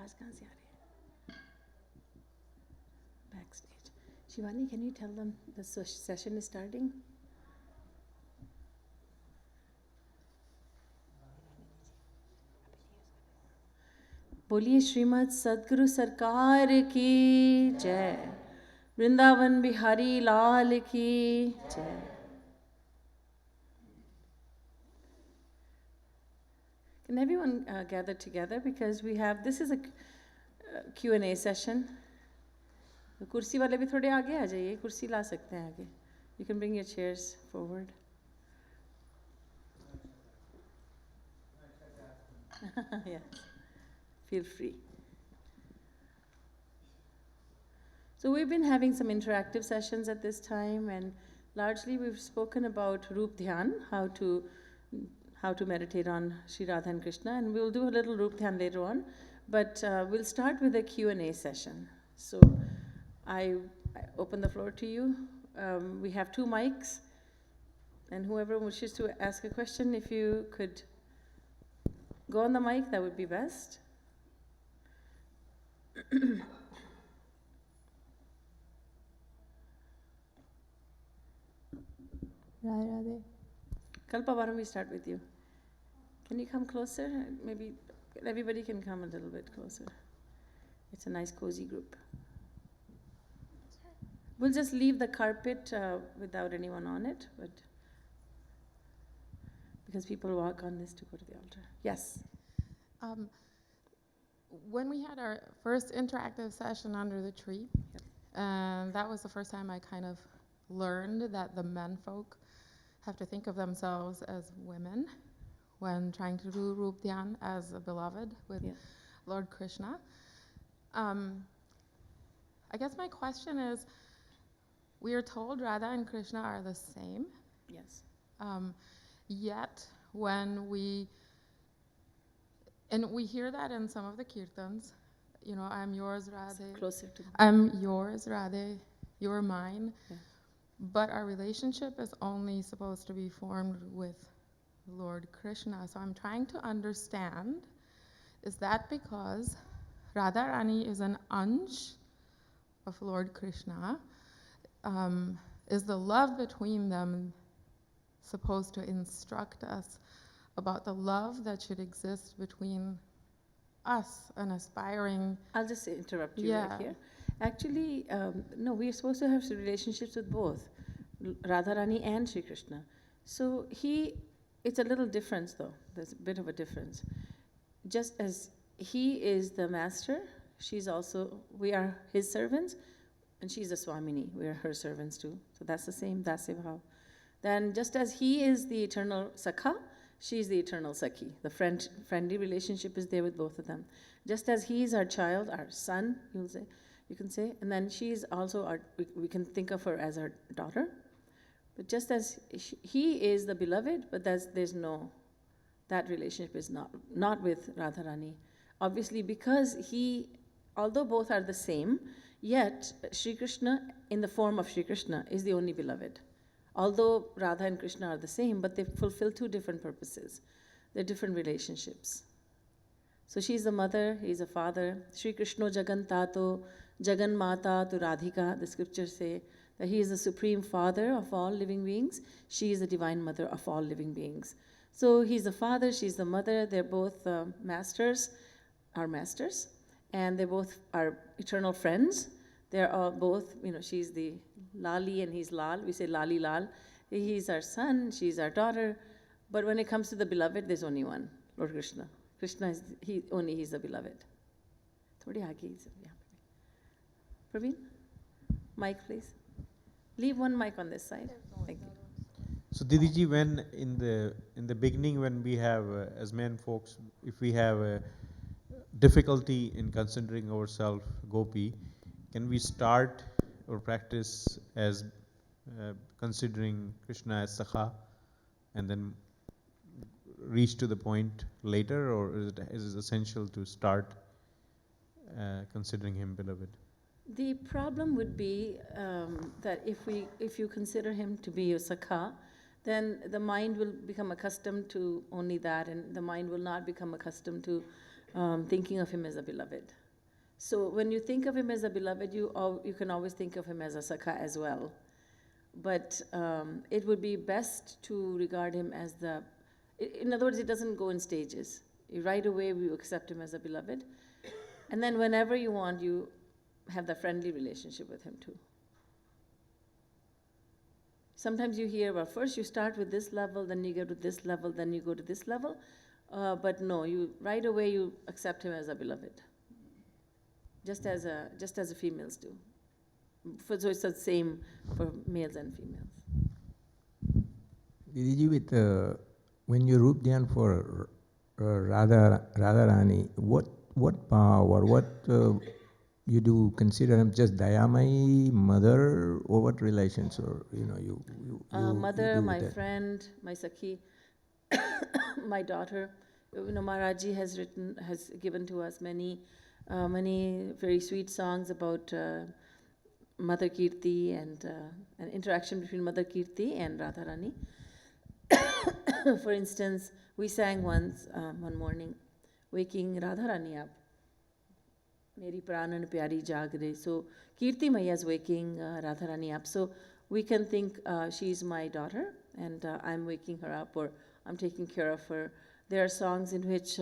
आवाज कहाँ से आ रही है? Backstage. Shivani, can you tell them the session is starting? बोलिए श्रीमद् सद्गुरु सरकार की जय, वृंदावन बिहारी लाल की जय. Can everyone gather together, because we have, this is a Q&A session. तो कुर्सी वाले भी थोड़े आगे आ जाइए, कुर्सी ला सकते हैं आगे. You can bring your chairs forward. Yes, feel free. So we've been having some interactive sessions at this time, and largely we've spoken about Roop Dhyan, how to meditate on Sri Radha and Krishna, and we'll do a little Roop Dhyan later on, but we'll start with a Q&A session. So I open the floor to you. We have 2 mics, and whoever wishes to ask a question, if you could go on the mic, that would be best. Radhe. Kalpa, why don't we start with you? Can you come closer? Maybe everybody can come a little bit closer. It's a nice cozy group. We'll just leave the carpet without anyone on it, but because people walk on this to go to the altar. Yes. When we had our first interactive session under the tree, that was the first time I kind of learned that the men folk have to think of themselves as women when trying to do Roop Dhyan as a beloved with Lord Krishna. I guess my question is, we are told Radha and Krishna are the same. Yes. Yet when we hear that in some of the kirtans, you know, I'm yours, Radhe. Closer to them. I'm yours, Radhe. You're mine. Yeah. But our relationship is only supposed to be formed with Lord Krishna. So I'm trying to understand, is that because Radharani is an ansh of Lord Krishna? Is the love between them supposed to instruct us about the love that should exist between us, an aspiring... I'll just interrupt you right here. Actually, no, we are supposed to have relationships with both Radharani and Sri Krishna. So it's a little difference though. There's a bit of a difference. Just as he is the master, we are his servants, and she's a Swamini. We are her servants too. So that's the same Dasya Bhav. Then just as he is the eternal Sakha, she's the eternal Sakhi. The friendly relationship is there with both of them. Just as he is our child, our son, you can say, and then she's also we can think of her as our daughter. But just as he is the beloved, but that relationship is not with Radharani. Obviously, because although both are the same, yet Sri Krishna, in the form of Sri Krishna, is the only beloved. Although Radha and Krishna are the same, but they fulfill 2 different purposes. They're different relationships. So she's the mother, he's a father. Sri Krishna Jagan Tato, Jagan Mata tu Radhika, the scriptures say that he is the supreme father of all living beings. She is the divine mother of all living beings. So he's the father, she's the mother. They're both masters, our masters, and they both are eternal friends. They're all both, she's the Lali and he's Lal. We say Lali Lal. He's our son, she's our daughter. But when it comes to the beloved, there's only one, Lord Krishna. Krishna is he's the beloved. Thodi aage hi sab yahan pe. Praveen, mic please. Leave one mic on this side. Thank you. So Didi Ji, when in the beginning, when we have as men folks, if we have a difficulty in considering ourselves Gopi, can we start or practice as considering Krishna as Sakha and then reach to the point later, or is it essential to start considering him beloved? The problem would be that if you consider him to be your Sakha, then the mind will become accustomed to only that, and the mind will not become accustomed to thinking of him as a beloved. So when you think of him as a beloved, you can always think of him as a Sakha as well. But it would be best to regard him as in other words, it doesn't go in stages. Right away, we accept him as a beloved. And then whenever you want, you have the friendly relationship with him too. Sometimes you hear, well, first you start with this level, then you go to this level, then you go to this level. But no, right away you accept him as a beloved, just as females do. So it's the same for males and females. Didi Ji, when you roop down for Radharani, what power, what you do consider him just Dayamai, mother, or what relations, or you Mother, do my that? friend, my Sakhi, my daughter. Maharaji has given to us many very sweet songs about Mother Kirti and an interaction between Mother Kirti and Radharani. For instance, we sang once one morning, waking Radharani up. Meri pranan pyari jagre. So Kirti Maya is waking Radharani up. So we can think she's my daughter and I'm waking her up, or I'm taking care of her. There are songs in which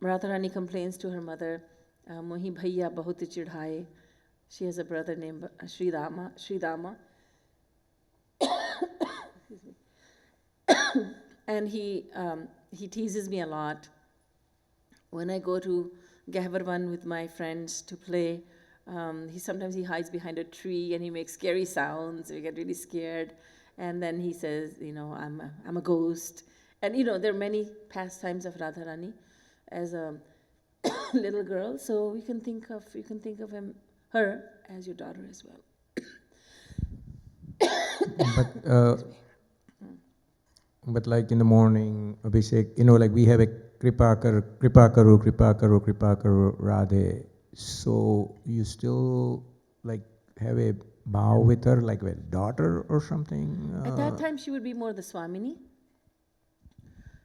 Radharani complains to her mother, Mohi bhaiya bahut chidhaye. She has a brother named Sridama. And he teases me a lot. When I go to Gahvarvan with my friends to play, sometimes he hides behind a tree and he makes scary sounds. We get really scared. And then he says, I'm a ghost. And there are many pastimes of Radharani as a little girl. So you can think of her as your daughter as well. But like in the morning, Abhishek, like we have a Kripa Karu, Radhe. So you still like have a bow with her, like a daughter or something? At that time, she would be more the Swamini.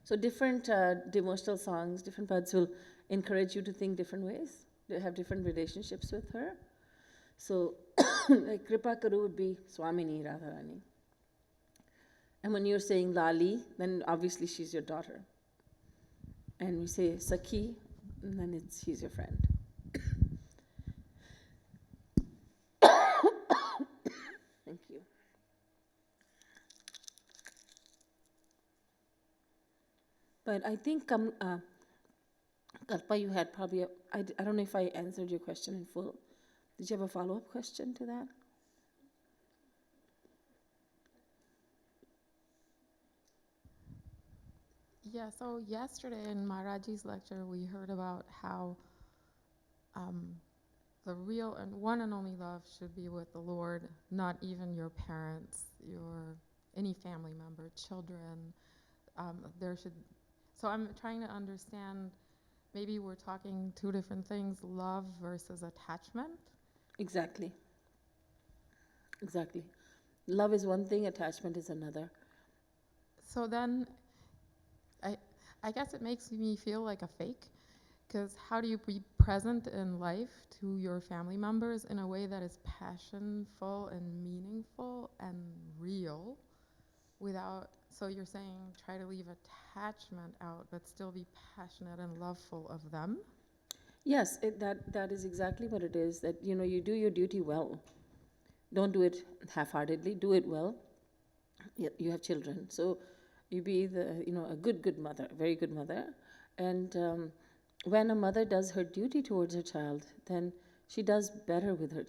So different devotional songs, different pads will encourage you to think different ways, to have different relationships with her. So like Kripa Karu would be Swamini Radharani. And when you're saying Lali, then obviously she's your daughter. And we say Sakhi, and then she's your friend. Thank you. But I think, Kalpa, you had probably, I don't know if I answered your question in full. Did you have a follow-up question to that? Yeah, so yesterday in Maharaji's lecture, we heard about how the real and one and only love should be with the Lord, not even your parents, any family member, children. So I'm trying to understand, maybe we're talking two different things, love versus attachment. Exactly. Love is one thing, attachment is another. So then, I guess it makes me feel like a fake, because how do you be present in life to your family members in a way that is passionful and meaningful and real so you're saying try to leave attachment out, but still be passionate and loveful of them? Yes, that is exactly what it is, that, you do your duty well. Don't do it half-heartedly, do it well. You have children, so you be a good mother, a very good mother. And when a mother does her duty towards her child, then she does better with her,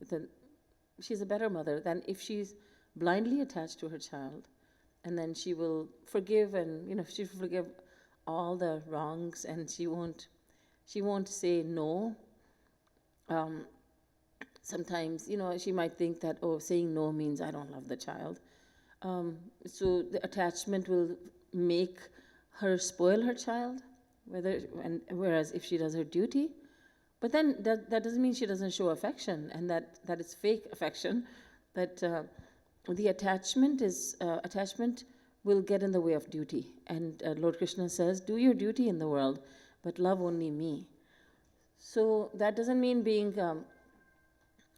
then she's a better mother than if she's blindly attached to her child. And then she will forgive, and she will forgive all the wrongs, and she won't say no. Sometimes, she might think that, saying no means I don't love the child. So the attachment will make her spoil her child, whereas if she does her duty, but then that doesn't mean she doesn't show affection, and that it's fake affection. That the attachment will get in the way of duty. And Lord Krishna says, do your duty in the world, but love only me. So that doesn't mean being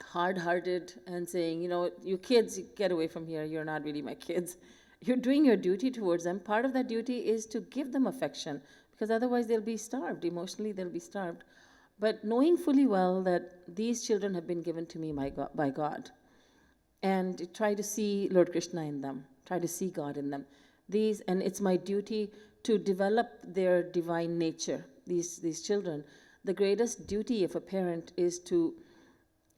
hard-hearted and saying, you kids, get away from here, you're not really my kids. You're doing your duty towards them. Part of that duty is to give them affection, because otherwise they'll be starved. Emotionally, they'll be starved. But knowing fully well that these children have been given to me by God, and try to see Lord Krishna in them, try to see God in them. And it's my duty to develop their divine nature, these children. The greatest duty of a parent is to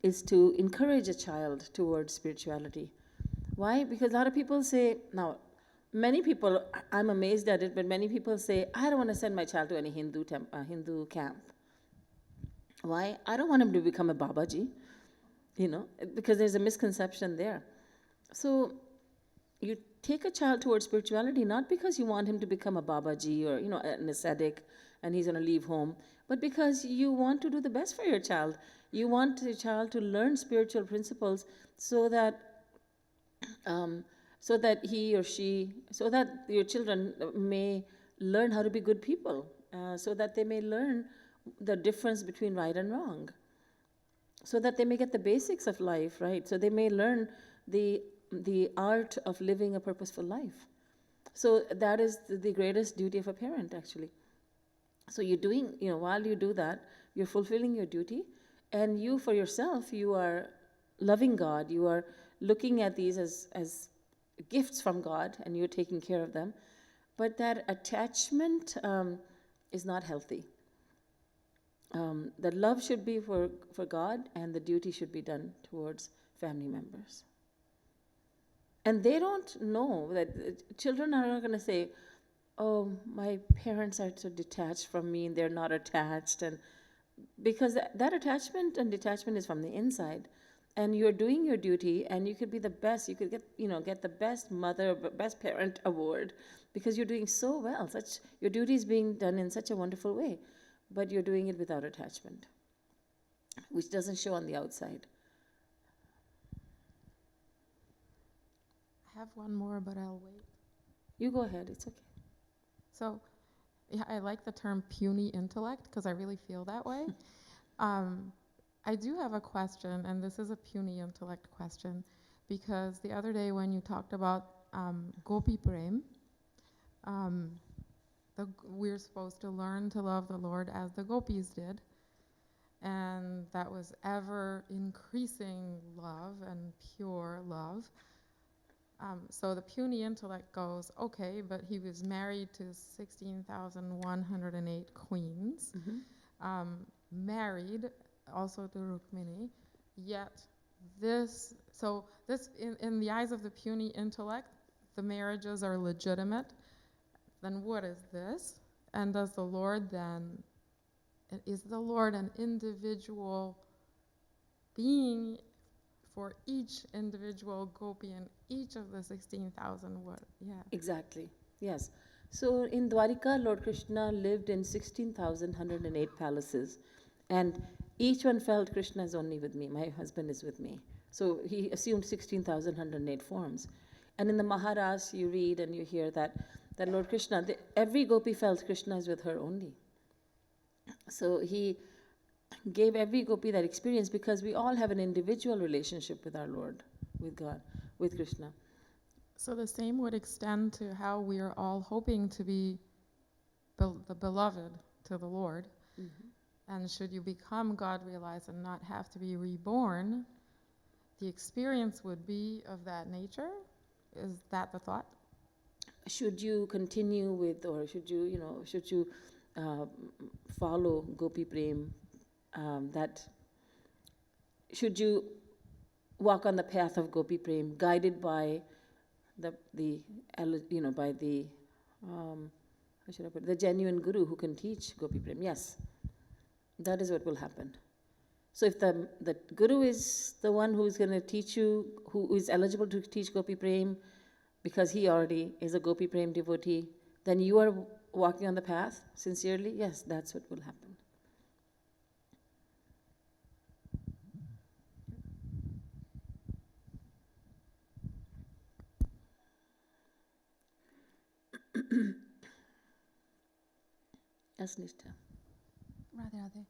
encourage a child towards spirituality. Why? Because a lot of people say, now, many people, I'm amazed at it, but many people say, I don't want to send my child to any Hindu camp. Why? I don't want him to become a Babaji, because there's a misconception there. So you take a child towards spirituality not because you want him to become a Babaji or, an ascetic and he's going to leave home, but because you want to do the best for your child. You want your child to learn spiritual principles so that your children may learn how to be good people, so that they may learn the difference between right and wrong, so that they may get the basics of life, right? So they may learn the art of living a purposeful life. So that is the greatest duty of a parent, actually. So you're doing, while you do that, you're fulfilling your duty, and you, for yourself, you are loving God, you are looking at these as gifts from God, and you're taking care of them. But that attachment is not healthy. The love should be for God, and the duty should be done towards family members. And they don't know that children are not going to say, oh, my parents are so detached from me and they're not attached. And because that attachment and detachment is from the inside. And you're doing your duty, and you could be the best. You could get the best mother, best parent award, because you're doing so well. Your duty is being done in such a wonderful way, but you're doing it without attachment, which doesn't show on the outside. I have one more, but I'll wait. You go ahead, it's okay. So, yeah, I like the term puny intellect because I really feel that way. I do have a question, and this is a puny intellect question, because the other day when you talked about Gopi Prem, we're supposed to learn to love the Lord as the gopis did, and that was ever increasing love and pure love. So the puny intellect goes, okay, but he was married to 16,108 queens, married also to Rukmini, yet in the eyes of the puny intellect, the marriages are legitimate. Then what is this? And is the Lord an individual being for each individual gopi in each of the 16,000 words? Yeah. Exactly, yes. So in Dwarika, Lord Krishna lived in 16,108 palaces, and each one felt Krishna is only with me, my husband is with me. So he assumed 16,108 forms. And in the Maharaj, you read and you hear that Lord Krishna, every gopi felt Krishna is with her only. So he gave every gopi that experience, because we all have an individual relationship with our Lord, with God, with Krishna. So the same would extend to how we are all hoping to be the beloved to the Lord. Mm-hmm. And should you become God-realized and not have to be reborn, the experience would be of that nature? Is that the thought? Should you continue with, or should you follow Gopi Prem, should you walk on the path of Gopi Prem, guided by the genuine guru who can teach Gopi Prem? Yes, that is what will happen. So if the guru is the one who is going to teach you, who is eligible to teach Gopi Prem, because he already is a Gopi Prem devotee, then you are walking on the path sincerely, yes, that's what will happen. Yes, Nishtha. Radhe Radhe.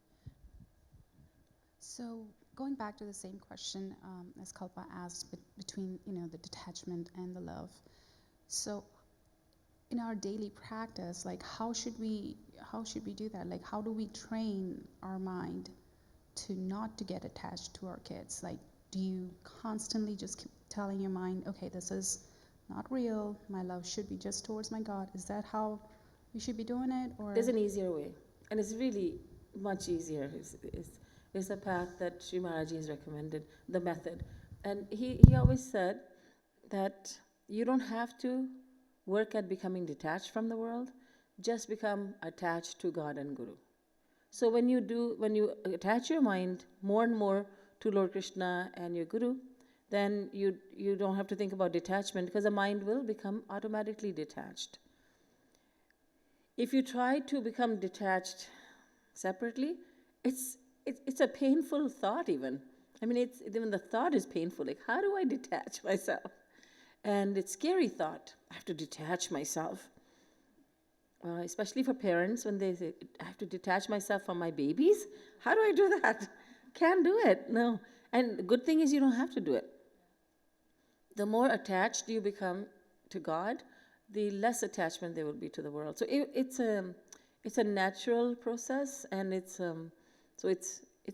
So going back to the same question as Kalpa asked, between the detachment and the love. So in our daily practice, like how should we do that? Like how do we train our mind to not to get attached to our kids? Like, do you constantly just keep telling your mind, okay, this is not real, my love should be just towards my God? Is that how we should be doing it? Or There's an easier way, and it's really much easier. It's a path that Sri Maharaji has recommended, the method. And he always said that you don't have to work at becoming detached from the world, just become attached to God and Guru. So when you attach your mind more and more to Lord Krishna and your Guru, then you don't have to think about detachment, because the mind will become automatically detached. If you try to become detached separately, it's a painful thought even. I mean, even the thought is painful. Like, how do I detach myself? And it's scary thought. I have to detach myself. Especially for parents, when they say, I have to detach myself from my babies. How do I do that? Can't do it. No. And the good thing is you don't have to do it. The more attached you become to God, the less attachment there will be to the world. So it's a natural process, and it's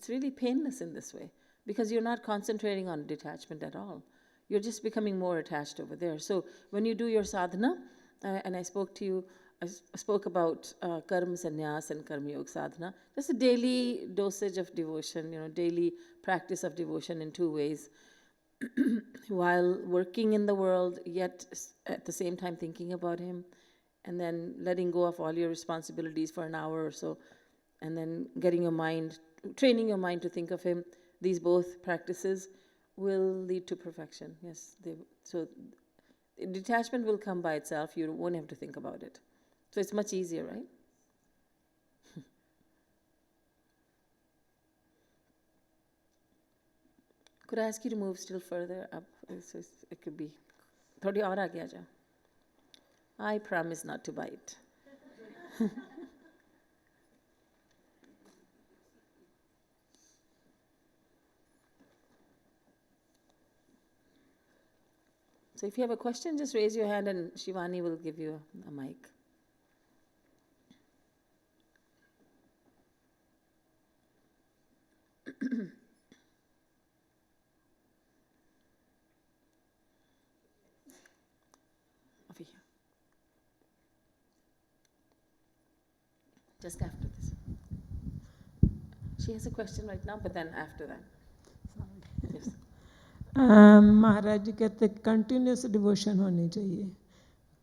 really painless in this way, because you're not concentrating on detachment at all. You're just becoming more attached over there. So when you do your sadhana, and I spoke about karma sannyas and karma yoga sadhana, just a daily dosage of devotion, daily practice of devotion in two ways. While working in the world, yet at the same time thinking about him, and then letting go of all your responsibilities for an hour or so, and then training your mind to think of him. These both practices will lead to perfection. Yes, so detachment will come by itself. You won't have to think about it. So it's much easier, right? Could I ask you to move still further up? It could be. Thodi aur aage aa jao. I promise not to bite. So if you have a question, just raise your hand and Shivani will give you a mic. Over here. Just after this. She has a question right now, but then after that. Yes. महाराज जी कहते continuous devotion होनी चाहिए.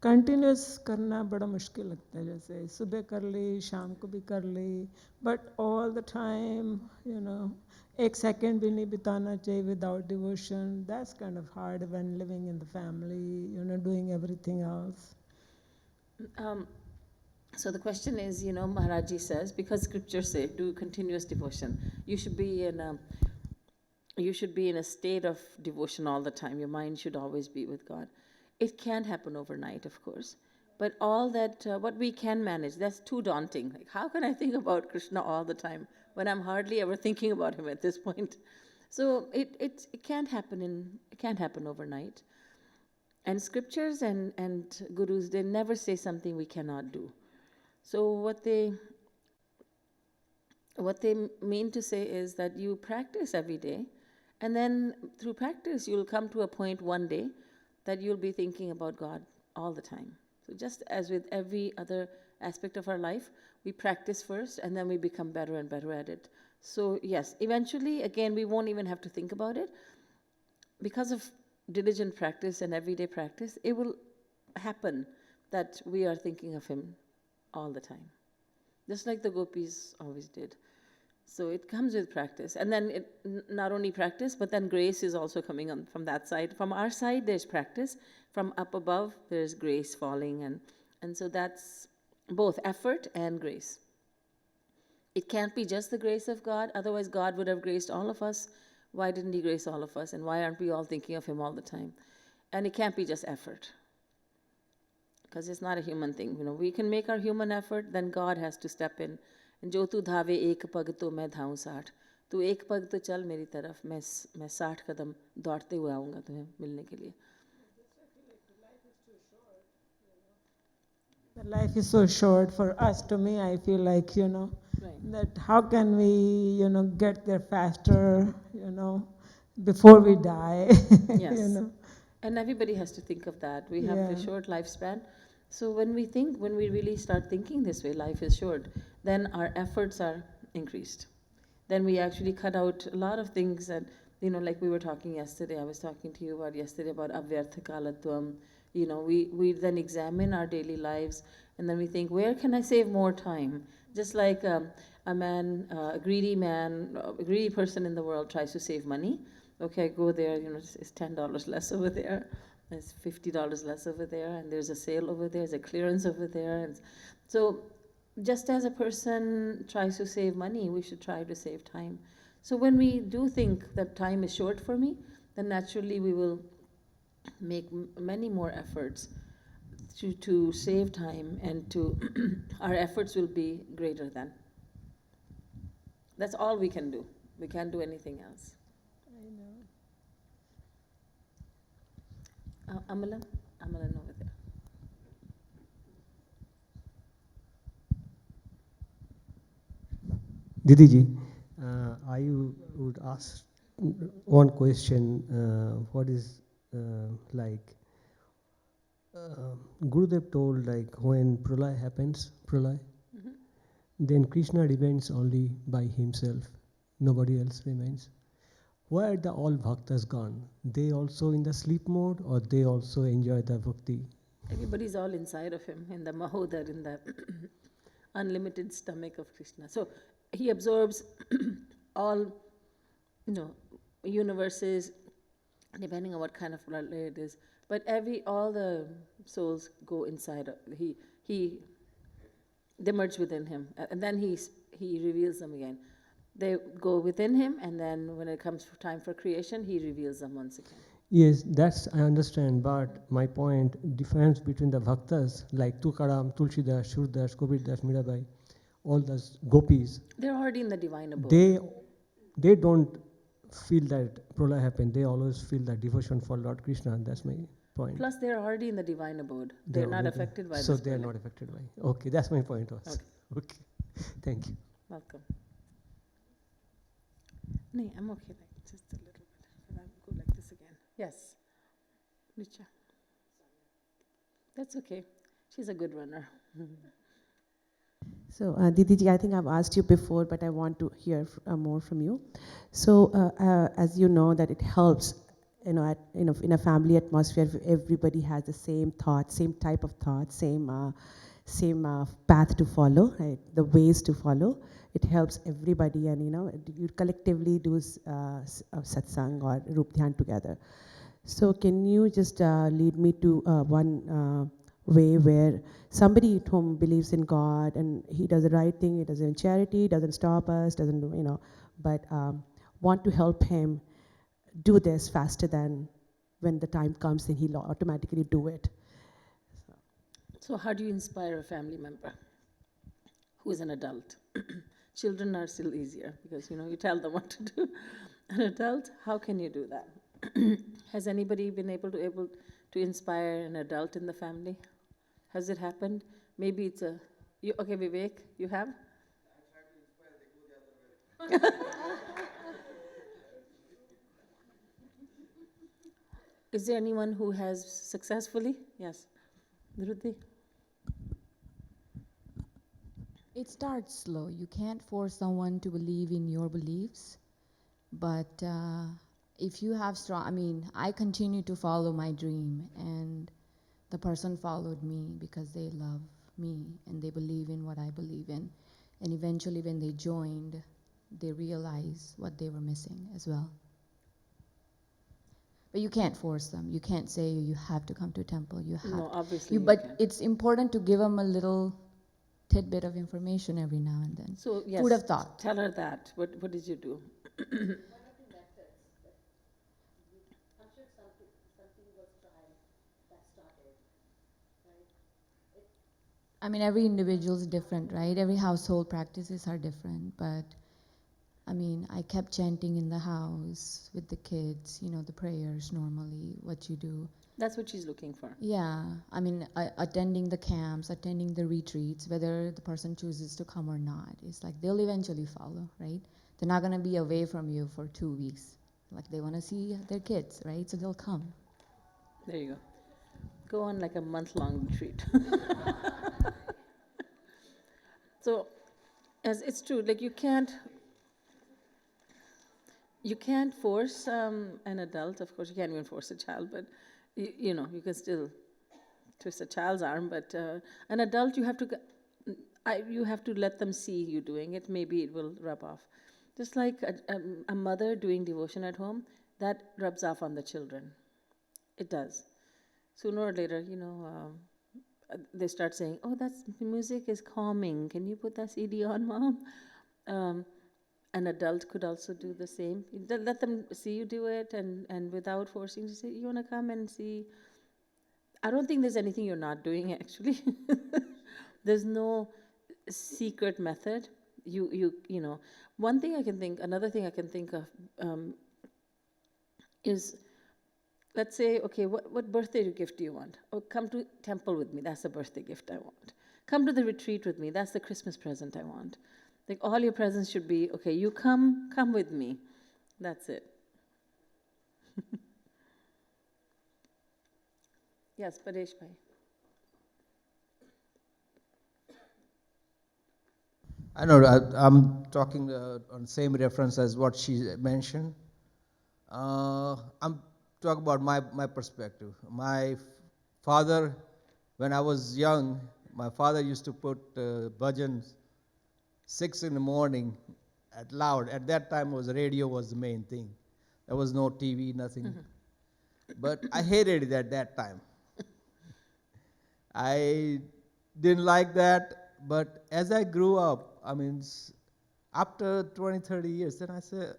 Continuous करना बड़ा मुश्किल लगता है. जैसे सुबह कर ली, शाम को भी कर ली, बट ऑल द टाइम एक सेकंड भी नहीं बिताना चाहिए without devotion. That's kind of hard when living in the family, doing everything else. So the question is, Maharaji says, because scriptures say, do continuous devotion. You should be in a state of devotion all the time. Your mind should always be with God. It can't happen overnight, of course. But all that, what we can manage, that's too daunting. Like, how can I think about Krishna all the time when I'm hardly ever thinking about him at this point? So it can't happen overnight. And scriptures and gurus, they never say something we cannot do. So what they mean to say is that you practice every day, and then through practice you'll come to a point one day that you'll be thinking about God all the time. So just as with every other aspect of our life, we practice first and then we become better and better at it. So yes, eventually, again, we won't even have to think about it. Because of diligent practice and everyday practice, it will happen that we are thinking of him all the time, just like the gopis always did. So it comes with practice. And then not only practice, but then grace is also coming on from that side. From our side, there's practice. From up above, there's grace falling. And so that's both effort and grace. It can't be just the grace of God. Otherwise, God would have graced all of us. Why didn't he grace all of us? And why aren't we all thinking of him all the time? And it can't be just effort, because it's not a human thing. We can make our human effort, then God has to step in जो तू धावे एक पग तो मैं धाऊं 60, तू एक पग तो चल मेरी तरफ, मैं 60 कदम दौड़ते हुए आऊँगा तुम्हें मिलने के लिए. The life is so short for us. To me, I feel like, Right. that how can we, get there faster, before we die, Yes. And everybody has to think of that. We have a Yeah. short lifespan. So when we really start thinking this way, life is short, then our efforts are increased. Then we actually cut out a lot of things that, like we were talking yesterday, I was talking to you about yesterday about avyartha kalatvam. We then examine our daily lives and then we think, where can I save more time? Just like a greedy person in the world tries to save money. Okay, I go there, it's $10 less over there, it's $50 less over there, and there's a sale over there, there's a clearance over there. And so just as a person tries to save money, we should try to save time. So when we do think that time is short for me, then naturally we will make many more efforts to save time, and to our efforts will be greater then. That's all we can do. We can't do anything else. Amalan over there. Didi Ji, I would ask one question. What is like Gurudev told, like when pralay happens, then Krishna remains only by himself, nobody else remains. Where are the all bhaktas gone? They also in the sleep mode, or they also enjoy the bhakti? Everybody's all inside of him, in the Mahodar, in the unlimited stomach of Krishna. So he absorbs all, universes, depending on what kind of pralaya it is. But all the souls go inside. They merge within him, and then he reveals them again. They go within him, and then when it comes time for creation, he reveals them once again. Yes, that's I understand. But my point, difference between the bhaktas like Tukaram, Tulsidas, Surdas, Kabirdas, Mirabai, all those gopis, They're already in the divine abode. they don't feel that pralay happened. They always feel that devotion for Lord Krishna. That's my point. Plus, they're already in the divine abode. They're not affected by so this. they're not affected by. Okay, that's my point. Was okay. Thank you. Welcome. No, I'm okay. Like just a little bit. And I'll go like this again. Yes, Richa. That's okay. She's a good runner. So, Didi Ji, I think I've asked you before, but I want to hear more from you. So, as you know, that it helps, in a family atmosphere, if everybody has the same thought, same type of thought, same path to follow, right? The ways to follow. It helps everybody, and you collectively do satsang or Rup Dhyan together. So, can you just lead me to one way where somebody at home believes in God and he does the right thing, he does it in charity, doesn't stop us, doesn't do, but want to help him do this faster than when the time comes, then he'll automatically do it. So, how do you inspire a family member who is an adult? Children are still easier because you tell them what to do. An adult, how can you do that? Has anybody been able to inspire an adult in the family? Has it happened? Maybe it's okay, Vivek, you have? Is there anyone who has successfully? Yes. Dhruti? It starts slow. You can't force someone to believe in your beliefs. But if you have I continue to follow my dream, and the person followed me because they love me and they believe in what I believe in. And eventually when they joined, they realized what they were missing as well. But you can't force them. You can't say you have to come to a temple. You have No, obviously. but can't. it's important to give them a little tidbit of information every now and then. So, yes. Food of thought. Tell her that. What did you do? I mean, every individual is different, right? Every household practices are different, but I mean, I kept chanting in the house with the kids, you know, the prayers normally, what you do. That's what she's looking for. Yeah, I mean, attending the camps, attending the retreats, whether the person chooses to come or not, it's like they'll eventually follow, right? They're not gonna be away from you for 2 weeks. Like they wanna see their kids, right? So they'll come. There you go. Go on like a month-long retreat. So, as it's true, like you can't force an adult. Of course, you can't even force a child, but you know, you can still twist a child's arm. But an adult, you have to let them see you doing it. Maybe it will rub off. Just like a mother doing devotion at home, that rubs off on the children. It does. Sooner or later, you know, they start saying, "Oh, that's music is calming. Can you put that CD on, Mom?" An adult could also do the same. Let them see you do it, and without forcing to say, "You want to come and see?" I don't think there's anything you're not doing, actually. There's no secret method. You know, another thing I can think of is, let's say, okay, what birthday gift do you want? Oh, come to temple with me. That's the birthday gift I want. Come to the retreat with me. That's the Christmas present I want. Like all your presents should be, okay, you come with me. That's it. Yes, Paresh Bhai. I know, I'm talking on the same reference as what she mentioned. I'm talking about my perspective. My father, when I was young, my father used to put bhajans 6 in the morning at loud. At that time, radio was the main thing. There was no TV, nothing. But I hated it at that time. I didn't like that, but as I grew up, I mean, after 20, 30 years, then I said,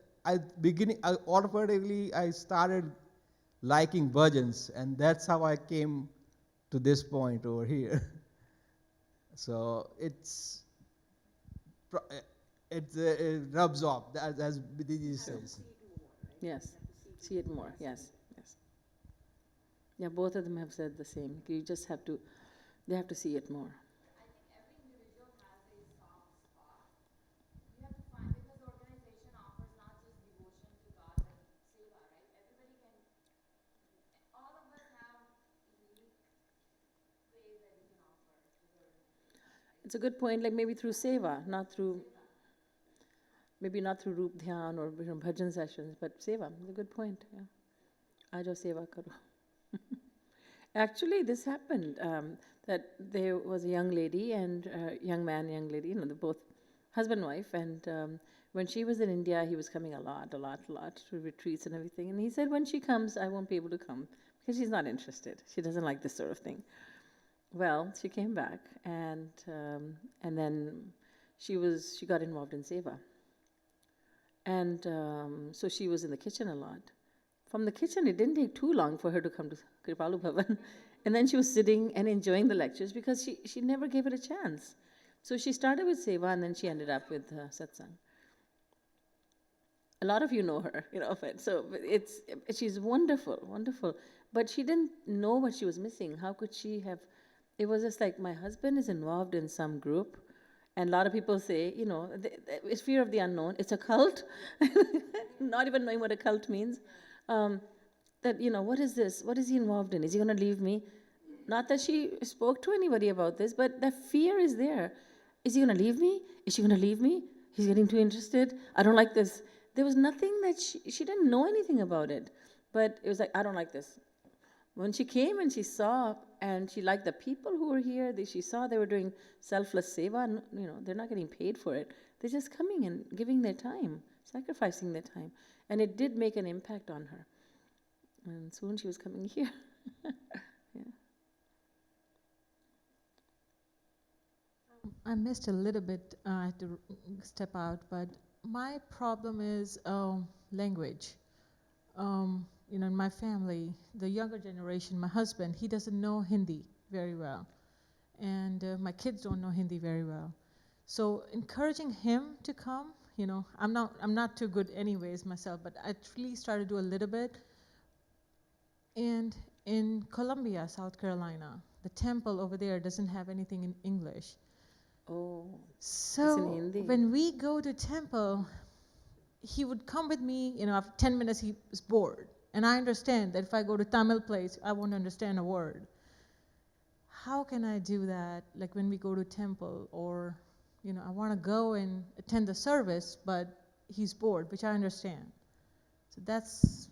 automatically I started liking bhajans, and that's how I came to this point over here. So it rubs off, as Didi Ji says. Yes, see it more. Yes, yes. Yeah, both of them have said the same. You just have to, they have to see it more. I think every individual has a soft spot. You have to find, because the organization offers not just devotion to God, but seva, right? Everybody can, all of us have unique ways that we can offer to the organization. It's a good point, like maybe through seva, maybe not through Roop Dhyan or bhajan sessions, but seva. It's a good point, yeah. Aajo seva karo. Actually, this happened, that there was a young lady and young man, young lady, you know, they're both husband and wife, and when she was in India, he was coming a lot to retreats and everything, and he said, when she comes, I won't be able to come, because she's not interested. She doesn't like this sort of thing. Well, she came back, and then she got involved in seva. And so she was in the kitchen a lot. From the kitchen, it didn't take too long for her to come to Kripalu Bhavan. And then she was sitting and enjoying the lectures because she never gave it a chance. So she started with seva, and then she ended up with satsang. A lot of you know her, you know, so she's wonderful, wonderful. But she didn't know what she was missing. How could she have? It was just like, my husband is involved in some group, and a lot of people say, you know, it's fear of the unknown. It's a cult, not even knowing what a cult means. That, you know, what is this? What is he involved in? Is he going to leave me? Not that she spoke to anybody about this, but the fear is there. Is he going to leave me? Is she going to leave me? He's getting too interested. I don't like this. There was nothing that she didn't know anything about it. But it was like, I don't like this. When she came and she saw, and she liked the people who were here, she saw they were doing selfless seva, and, you know, they're not getting paid for it. They're just coming and giving their time, sacrificing their time. And it did make an impact on her. And soon she was coming here. Yeah. I missed a little bit. I had to step out, but my problem is language. You know, in my family, the younger generation, my husband, he doesn't know Hindi very well. and my kids don't know Hindi very well. So encouraging him to come, I'm not too good anyways myself, but I at least try to do a little bit. And in Columbia, South Carolina, the temple over there doesn't have anything in English. Oh, So Hindi. when we go to temple, he would come with me, after 10 minutes he was bored. And I understand that if I go to Tamil place, I won't understand a word. How can I do that, like when we go to temple, or, I want to go and attend the service, but he's bored, which I understand. So that's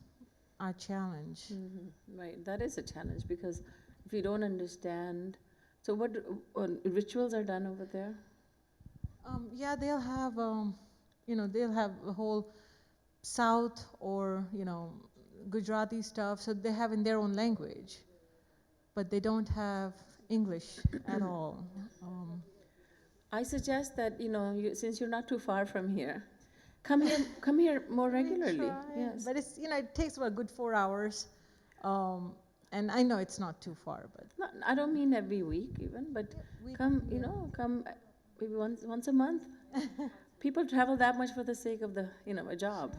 our challenge. Right, that is a challenge, because if you don't understand, so what rituals are done over there? Yeah, they'll have, they'll have a whole South or, Gujarati stuff, so they have in their own language, but they don't have English at all. I suggest that, since you're not too far from here, come here more regularly. Yes. But it's, it takes about a good 4 hours, and I know it's not too far, but No, I don't mean every week even, but come, come maybe once a month. People travel that much for the sake of a job.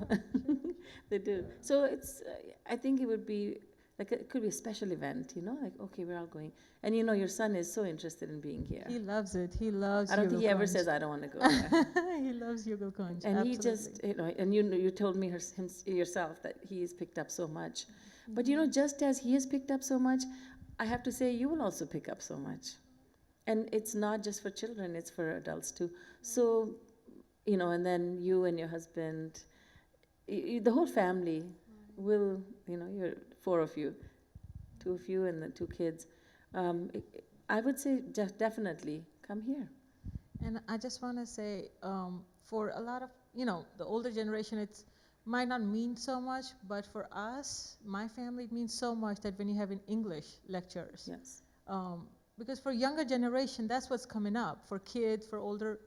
They do. So it's, I think it would be like it could be a special event, like, okay, we're all going. And your son is so interested in being here. he loves it. He loves. I don't think he ever Yugal Kunj. says, I don't want to go there. He loves Yugal Kunj. And absolutely. he just, and you told me yourself that he's picked up so much. But just as he has picked up so much, I have to say you will also pick up so much. And it's not just for children, it's for adults too. So, and then you and your husband, the whole family will, you're 4 of you, 2 of you and the 2 kids. I would say definitely come here. And I just want to say, for a lot of, the older generation, it's might not mean so much, but for us, my family, it means so much that when you have in English lectures. Yes. Because for younger generation, that's what's coming up. For kids, for older,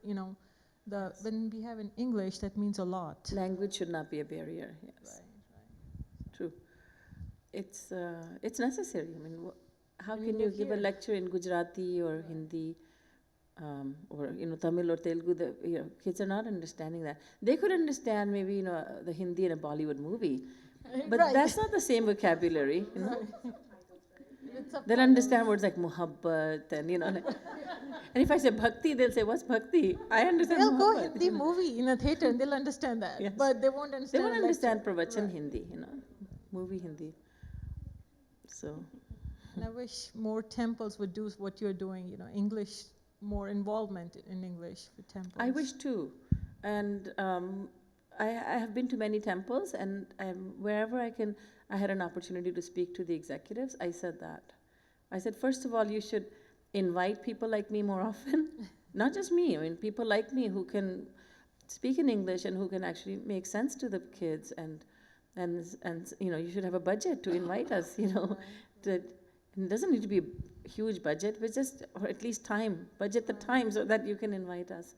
when we have in English, that means a lot. Language should not be a barrier. Yes. Right. True. It's necessary. I mean, how We can you live give a here. lecture in Gujarati or Hindi, or Tamil or Telugu? The kids are not understanding that. They could understand maybe the Hindi in a Bollywood movie, but Right. that's not the same vocabulary. It's a They'll understand words like muhabbat and like, and if I say bhakti, they'll say, what's bhakti? I understand They'll go muhabbat. Hindi movie in a theater and they'll understand that, Yes. but they won't They understand. won't a understand lecture. pravachan Right. Hindi, movie Hindi. So. And I wish more temples would do what you're doing, English, more involvement in English for temples. I wish too. And I have been to many temples, and wherever I had an opportunity to speak to the executives, I said that. I said, first of all, you should invite people like me more often. Not just me, I mean, people like me who can speak in English and who can actually make sense to the kids. And you should have a budget to invite us, and it doesn't need to be a huge budget, but just, or at least time, budget the time so that you can invite us,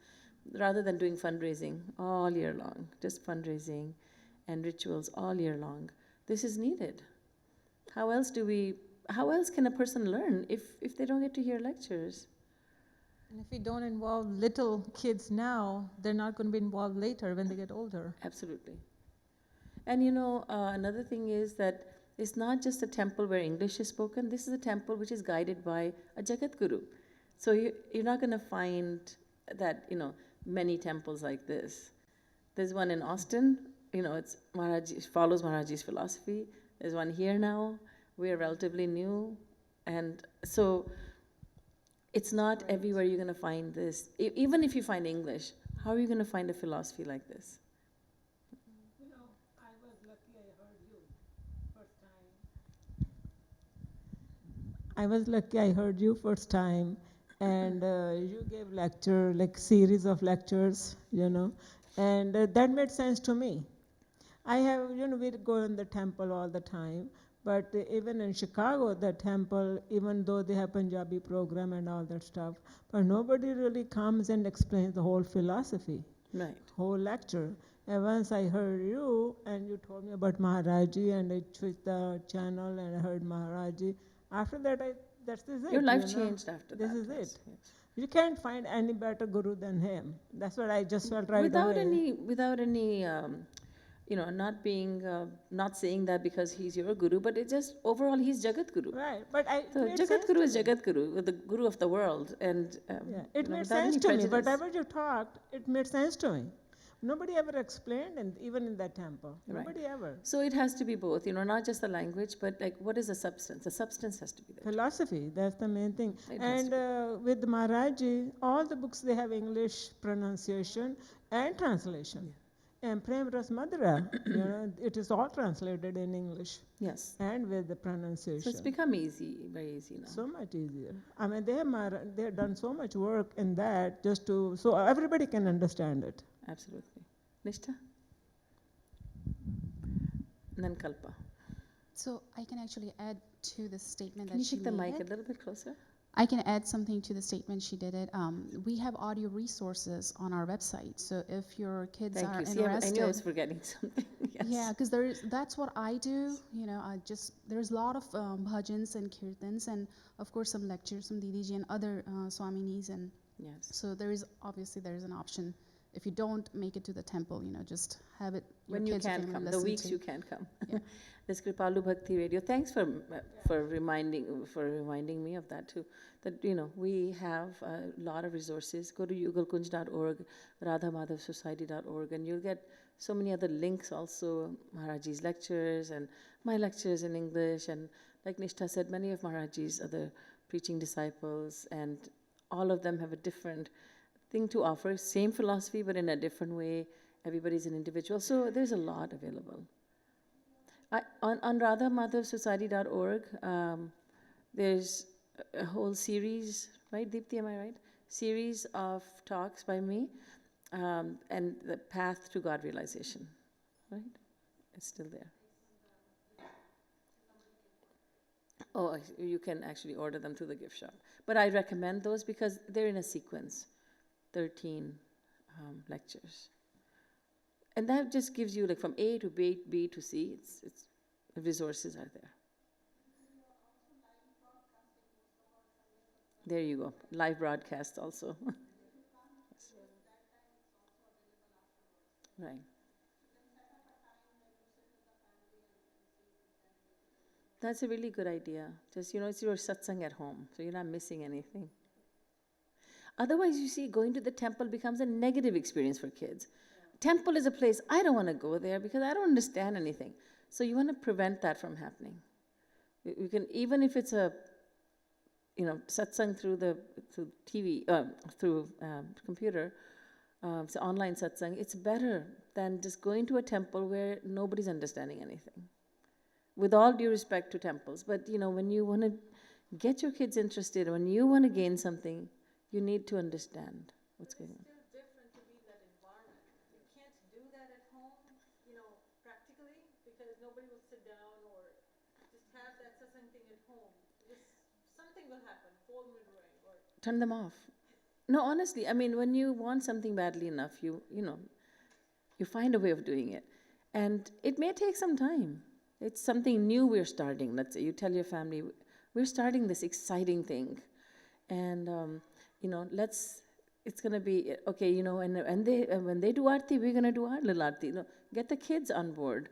rather than doing fundraising all year long, just fundraising and rituals all year long. This is needed. How else can a person learn if they don't get to hear lectures? And if we don't involve little kids now, they're not going to be involved later when they get older. Absolutely. And another thing is that it's not just a temple where English is spoken. This is a temple which is guided by a Jagat Guru. So you're not going to find that, many temples like this. There's one in Austin, it's Maharaji, follows Maharaji's philosophy. There's one here now. We are relatively new. And so it's not everywhere you're going to find this. Even if you find English, how are you going to find a philosophy like this? I was lucky I heard you first time. I was lucky I heard you first time, and you gave lecture, like series of lectures, and that made sense to me. I have, we go in the temple all the time, but even in Chicago, the temple, even though they have Punjabi program and all that stuff, but nobody really comes and explains the whole philosophy, Right. whole lecture. And once I heard you, and you told me about Maharaji, and I switched the channel and I heard Maharaji. After that, that is it. Your life you know. changed after This that. is yes, it. yes. You can't find any better guru than him. That's what I just felt right Without away. without any, not being, not saying that because he's your guru, but it just overall he's Jagat Guru. Right, but it So made Jagat sense Guru to is me. Jagat Guru, the guru of the world, and Yeah, it made without sense any to me. prejudice. Whatever you talked, it made sense to me. Nobody ever explained, and even in that temple, Right. nobody ever. So it has to be both, not just the language, but like what is the substance? The substance has to be there. Philosophy, that's the main thing. It has And to with Maharaji, all the books they have English pronunciation and translation. And Prem Ras Madhura, it is all translated in English Yes. and with the So pronunciation. it's become easy, very easy now. So much easier. I mean, they have done so much work in that just to so everybody can understand it. Absolutely. Nishtha? And then Kalpa. So I can actually add to the statement Can that you she take the made. mic a little bit closer? I can add something to the statement she did it. We have audio resources on our website. So if your kids Thank are you. See, I interested, knew I was forgetting something. Yes. yeah, because that's what I do. There's a lot of bhajans and kirtans, and of course some lectures from Didi Ji and other swaminis, and Yes. so there is an option. If you don't make it to the temple, just have it. Your When you kids or can't family come, the listen weeks to. you can't come. Yeah. This Kripalu Bhakti Radio. Thanks for reminding me of that too. That we have a lot of resources. Go to yugalkunj.org, radhamadhavsociety.org, and you'll get so many other links. Also, Maharaji's lectures and my lectures in English, and like Nishtha said, many of Maharaji's other preaching disciples, and all of them have a different thing to offer. Same philosophy, but in a different way. Everybody's an individual. So there's a lot available. On radhamadhavsociety.org, there's a whole series, right, Deepthi, am I right? Series of talks by me, and the path to God realization, right? It's still there. Oh, you can actually order them through the gift shop. But I recommend those because they're in a sequence, 13 lectures. And that just gives you, like, from A to B to C, the resources are there. There you go. Live broadcast also. Yes. Right. That's a really good idea. Just, it's your satsang at home, so you're not missing anything. Otherwise, you see, going to the temple becomes a negative experience for kids. Temple is a place, I don't want to go there because I don't understand anything. So you want to prevent that from happening. You can, even if it's a, satsang through TV, through computer, it's online satsang, it's better than just going to a temple where nobody's understanding anything. With all due respect to temples, but when you want to get your kids interested, when you want to gain something, you need to understand what's going on. It's still different to be in that environment. You can't do that at home, practically, because nobody will sit down or just have that satsang thing at home. Something will happen, phone will ring, or Turn them off. No, honestly, I mean, when you want something badly enough, you find a way of doing it. And it may take some time. It's something new we're starting. Let's say you tell your family, we're starting this exciting thing. And, it's going to be, okay, and when they do Aarti, we're going to do our little Aarti. Get the kids on board.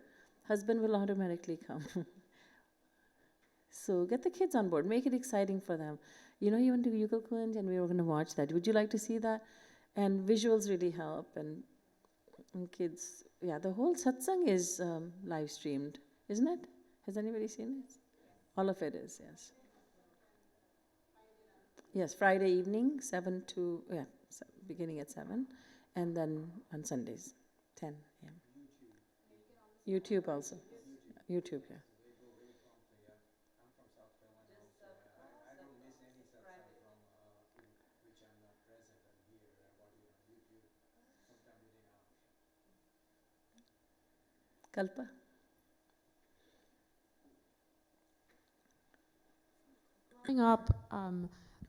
Husband will automatically come. So get the kids on board. Make it exciting for them. You went to Yugal Kunj and we were going to watch that. Would you like to see that? And visuals really help. And kids, the whole satsang is live streamed, isn't it? Has anybody seen it? All of it is, yes. Yes, Friday evening, 7 to, beginning at 7. And then on Sundays, 10 a.m. YouTube also. YouTube, yeah. Kalpa? Growing up,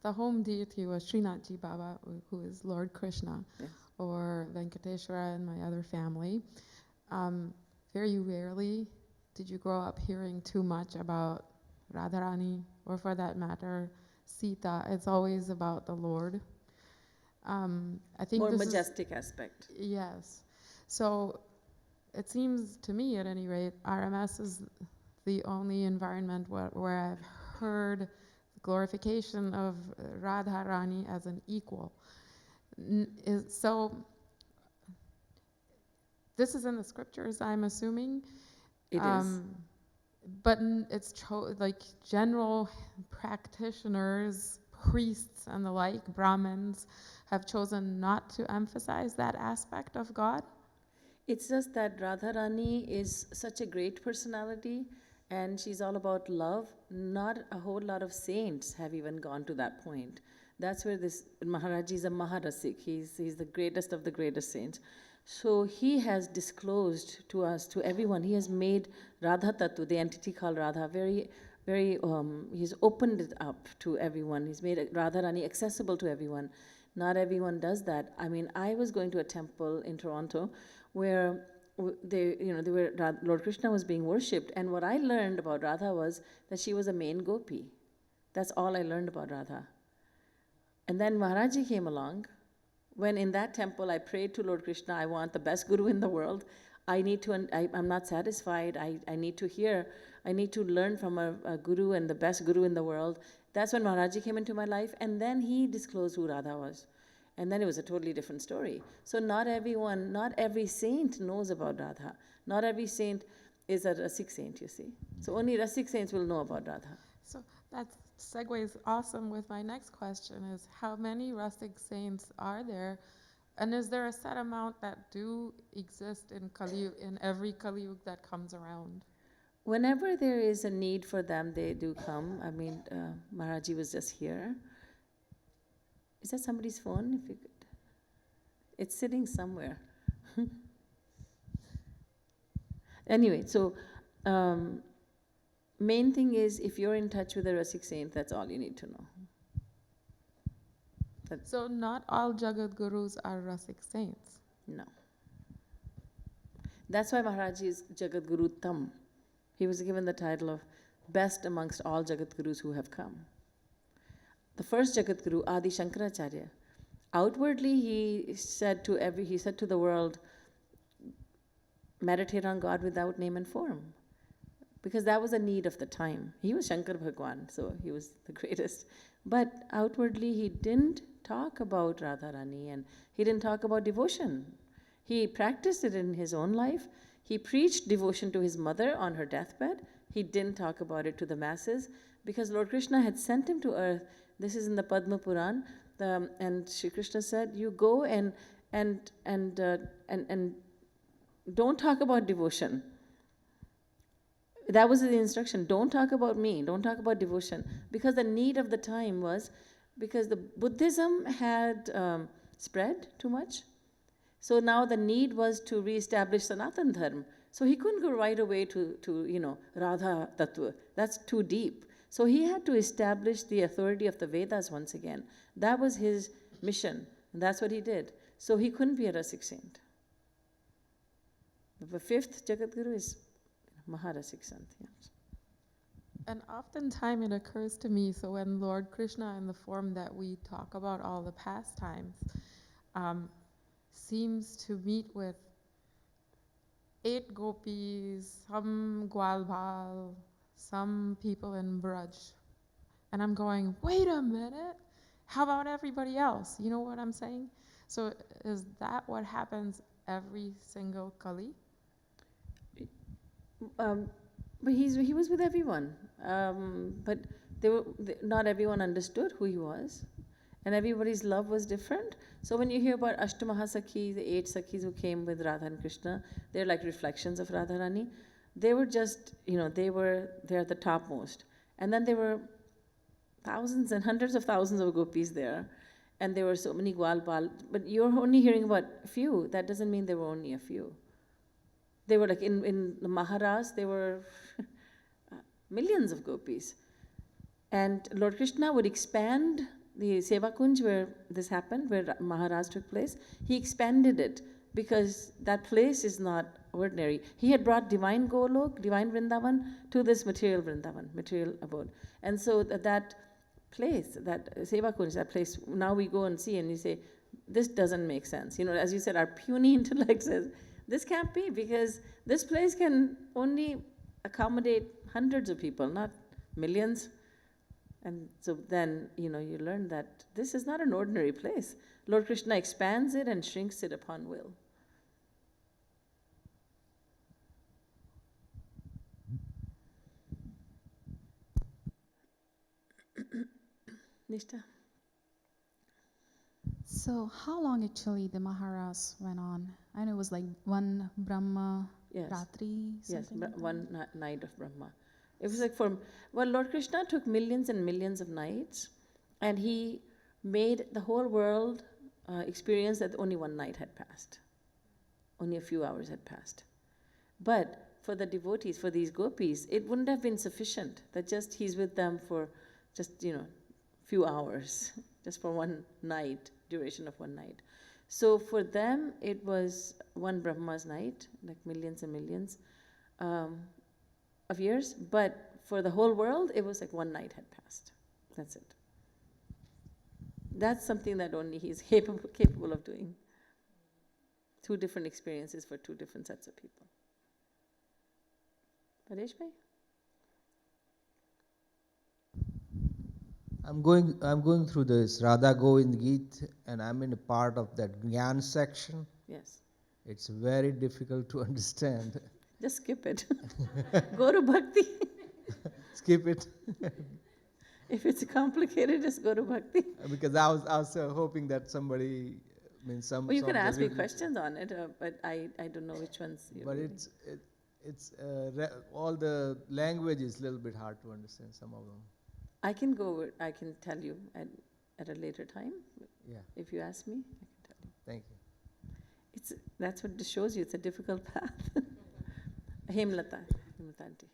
the home deity was Srinathji Baba, who is Lord Krishna, Yes. or Venkateshwara and my other family. Very rarely did you grow up hearing too much about Radharani or for that matter, Sita. It's always about the Lord. I think More this majestic aspect. Yes. So it seems to me, at any rate, RMS is the only environment where I've heard the glorification of Radharani as an equal. So this is in the scriptures, I'm assuming. It is. But it's like general practitioners, priests and the like, Brahmins, have chosen not to emphasize that aspect of God. It's just that Radharani is such a great personality and she's all about love. Not a whole lot of saints have even gone to that point. That's where this Maharaji is a Maharasik. He's the greatest of the greatest saints. So he has disclosed to us, to everyone, he has made Radha Tatu, the entity called Radha, he's opened it up to everyone. He's made Radharani accessible to everyone. Not everyone does that. I mean, I was going to a temple in Toronto where Lord Krishna was being worshipped, and what I learned about Radha was that she was a main gopi. That's all I learned about Radha. And then Maharaji came along. When in that temple I prayed to Lord Krishna, I want the best guru in the world. I'm not satisfied. I need to hear. I need to learn from a guru and the best guru in the world. That's when Maharaji came into my life, and then he disclosed who Radha was. And then it was a totally different story. So not every saint knows about Radha. Not every saint is a Rasik saint, you see. So only Rasik saints will know about Radha. So that segues awesome with my next question is, how many Rasik saints are there? And is there a set amount that do exist in every Kali Yuga that comes around? Whenever there is a need for them, they do come. I mean, Maharaji was just here. Is that somebody's phone? If you could, it's sitting somewhere. Anyway, so main thing is if you're in touch with a Rasik saint, that's all you need to know. So not all Jagat Gurus are Rasik saints? No. That's why Maharaji is Jagat Guru Tam. He was given the title of best amongst all Jagat Gurus who have come. The first Jagat Guru, Adi Shankaracharya, outwardly he said to the world, meditate on God without name and form, because that was a need of the time. He was Shankar Bhagwan, so he was the greatest. But outwardly he didn't talk about Radharani and he didn't talk about devotion. He practiced it in his own life. He preached devotion to his mother on her deathbed. He didn't talk about it to the masses because Lord Krishna had sent him to earth. This is in the Padma Puran, and Shri Krishna said, "You go and don't talk about devotion." That was the instruction. Don't talk about me. Don't talk about devotion, because the need of the time was because the Buddhism had spread too much. So now the need was to reestablish Sanatan Dharma. So he couldn't go right away to Radha Tattva. That's too deep. So he had to establish the authority of the Vedas once again. That was his mission, and that's what he did. So he couldn't be a Rasik saint. The fifth Jagat Guru is Maharasik Sant. Yeah. And oftentimes it occurs to me, so when Lord Krishna, in the form that we talk about all the pastimes, seems to meet with 8 gopis, some Gwalbal, some people in Braj. And I'm going, wait a minute, how about everybody else? You know what I'm saying? So is that what happens every single Kali? But he was with everyone. But not everyone understood who he was. And everybody's love was different. So when you hear about Ashtamaha Sakhi, the 8 Sakhis who came with Radha and Krishna, they're like reflections of Radharani. They were just, they're the topmost. And then there were thousands and hundreds of thousands of gopis there. And there were so many Gwalbal. But you're only hearing about a few. That doesn't mean there were only a few. They were like in the Maharas, there were millions of gopis. And Lord Krishna would expand the Seva Kunj where this happened, where Maharaj took place. He expanded it because that place is not ordinary. He had brought divine Golok, divine Vrindavan, to this material Vrindavan, material abode. And so that place, that Seva Kunj, that place, now we go and see and you say, this doesn't make sense. You know, as you said, our puny intellect says, this can't be, because this place can only accommodate hundreds of people, not millions. And so then, you know, you learn that this is not an ordinary place. Lord Krishna expands it and shrinks it upon will. Nishta? So how long actually the Maharas went on? I know it was like one Brahma Yes. Ratri, Yes, something like that? one night of Brahma. It was like well, Lord Krishna took millions and millions of nights, and he made the whole world experience that only one night had passed. Only a few hours had passed. But for the devotees, for these gopis, it wouldn't have been sufficient that just he's with them for just, you know, few hours, just for one night, duration of one night. So for them, it was one Brahma's night, like millions and millions of years. But for the whole world, it was like one night had passed. That's it. That's something that only he's capable of doing. Two different experiences for two different sets of people. Paresh bhai? I'm going through this Radha Govind Geet, and I'm in a part of that Gyan section. Yes. It's very difficult to understand. Just skip it. Go to Bhakti. Skip it. If it's complicated, just go to Bhakti. Because I was hoping that somebody, Well, you can ask me questions on it, but I don't know which ones. But it's all the language is a little bit hard to understand, some of them. I can I can tell you at a later time. Yeah. If you ask me, I can tell you. Thank you. That's what this shows you. It's a difficult path. Hemlata aunty.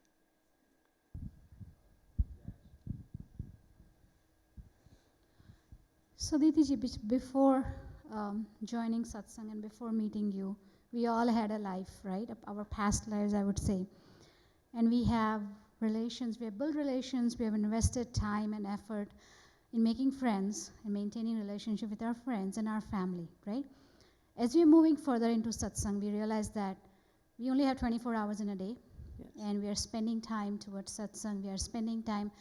So Didi Ji, before joining satsang and before meeting you, we all had a life, right? Our past lives, I would say. And we have relations, we have built relations, we have invested time and effort in making friends and maintaining relationship with our friends and our family, right? As we are moving further into satsang, we realize that we only have 24 hours in a day. Yes. And we are spending time towards satsang. We are spending time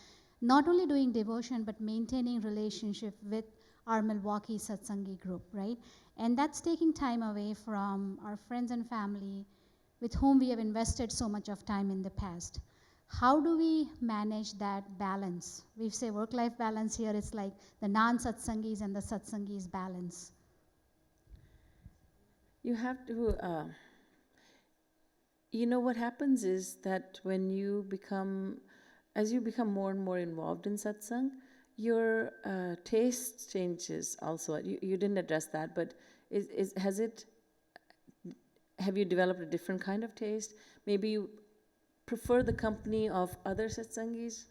not only doing devotion, but maintaining relationship with our Milwaukee Satsangi group, right? And that's taking time away from our friends and family with whom we have invested so much of time in the past. How do we manage that balance? We say work-life balance here, it's like the non-satsangis and the satsangis balance. You have to, you know, what happens is that when you become, as you become more and more involved in satsang, your taste changes also. You didn't address that, but have you developed a different kind of taste? Maybe you prefer the company of other satsangis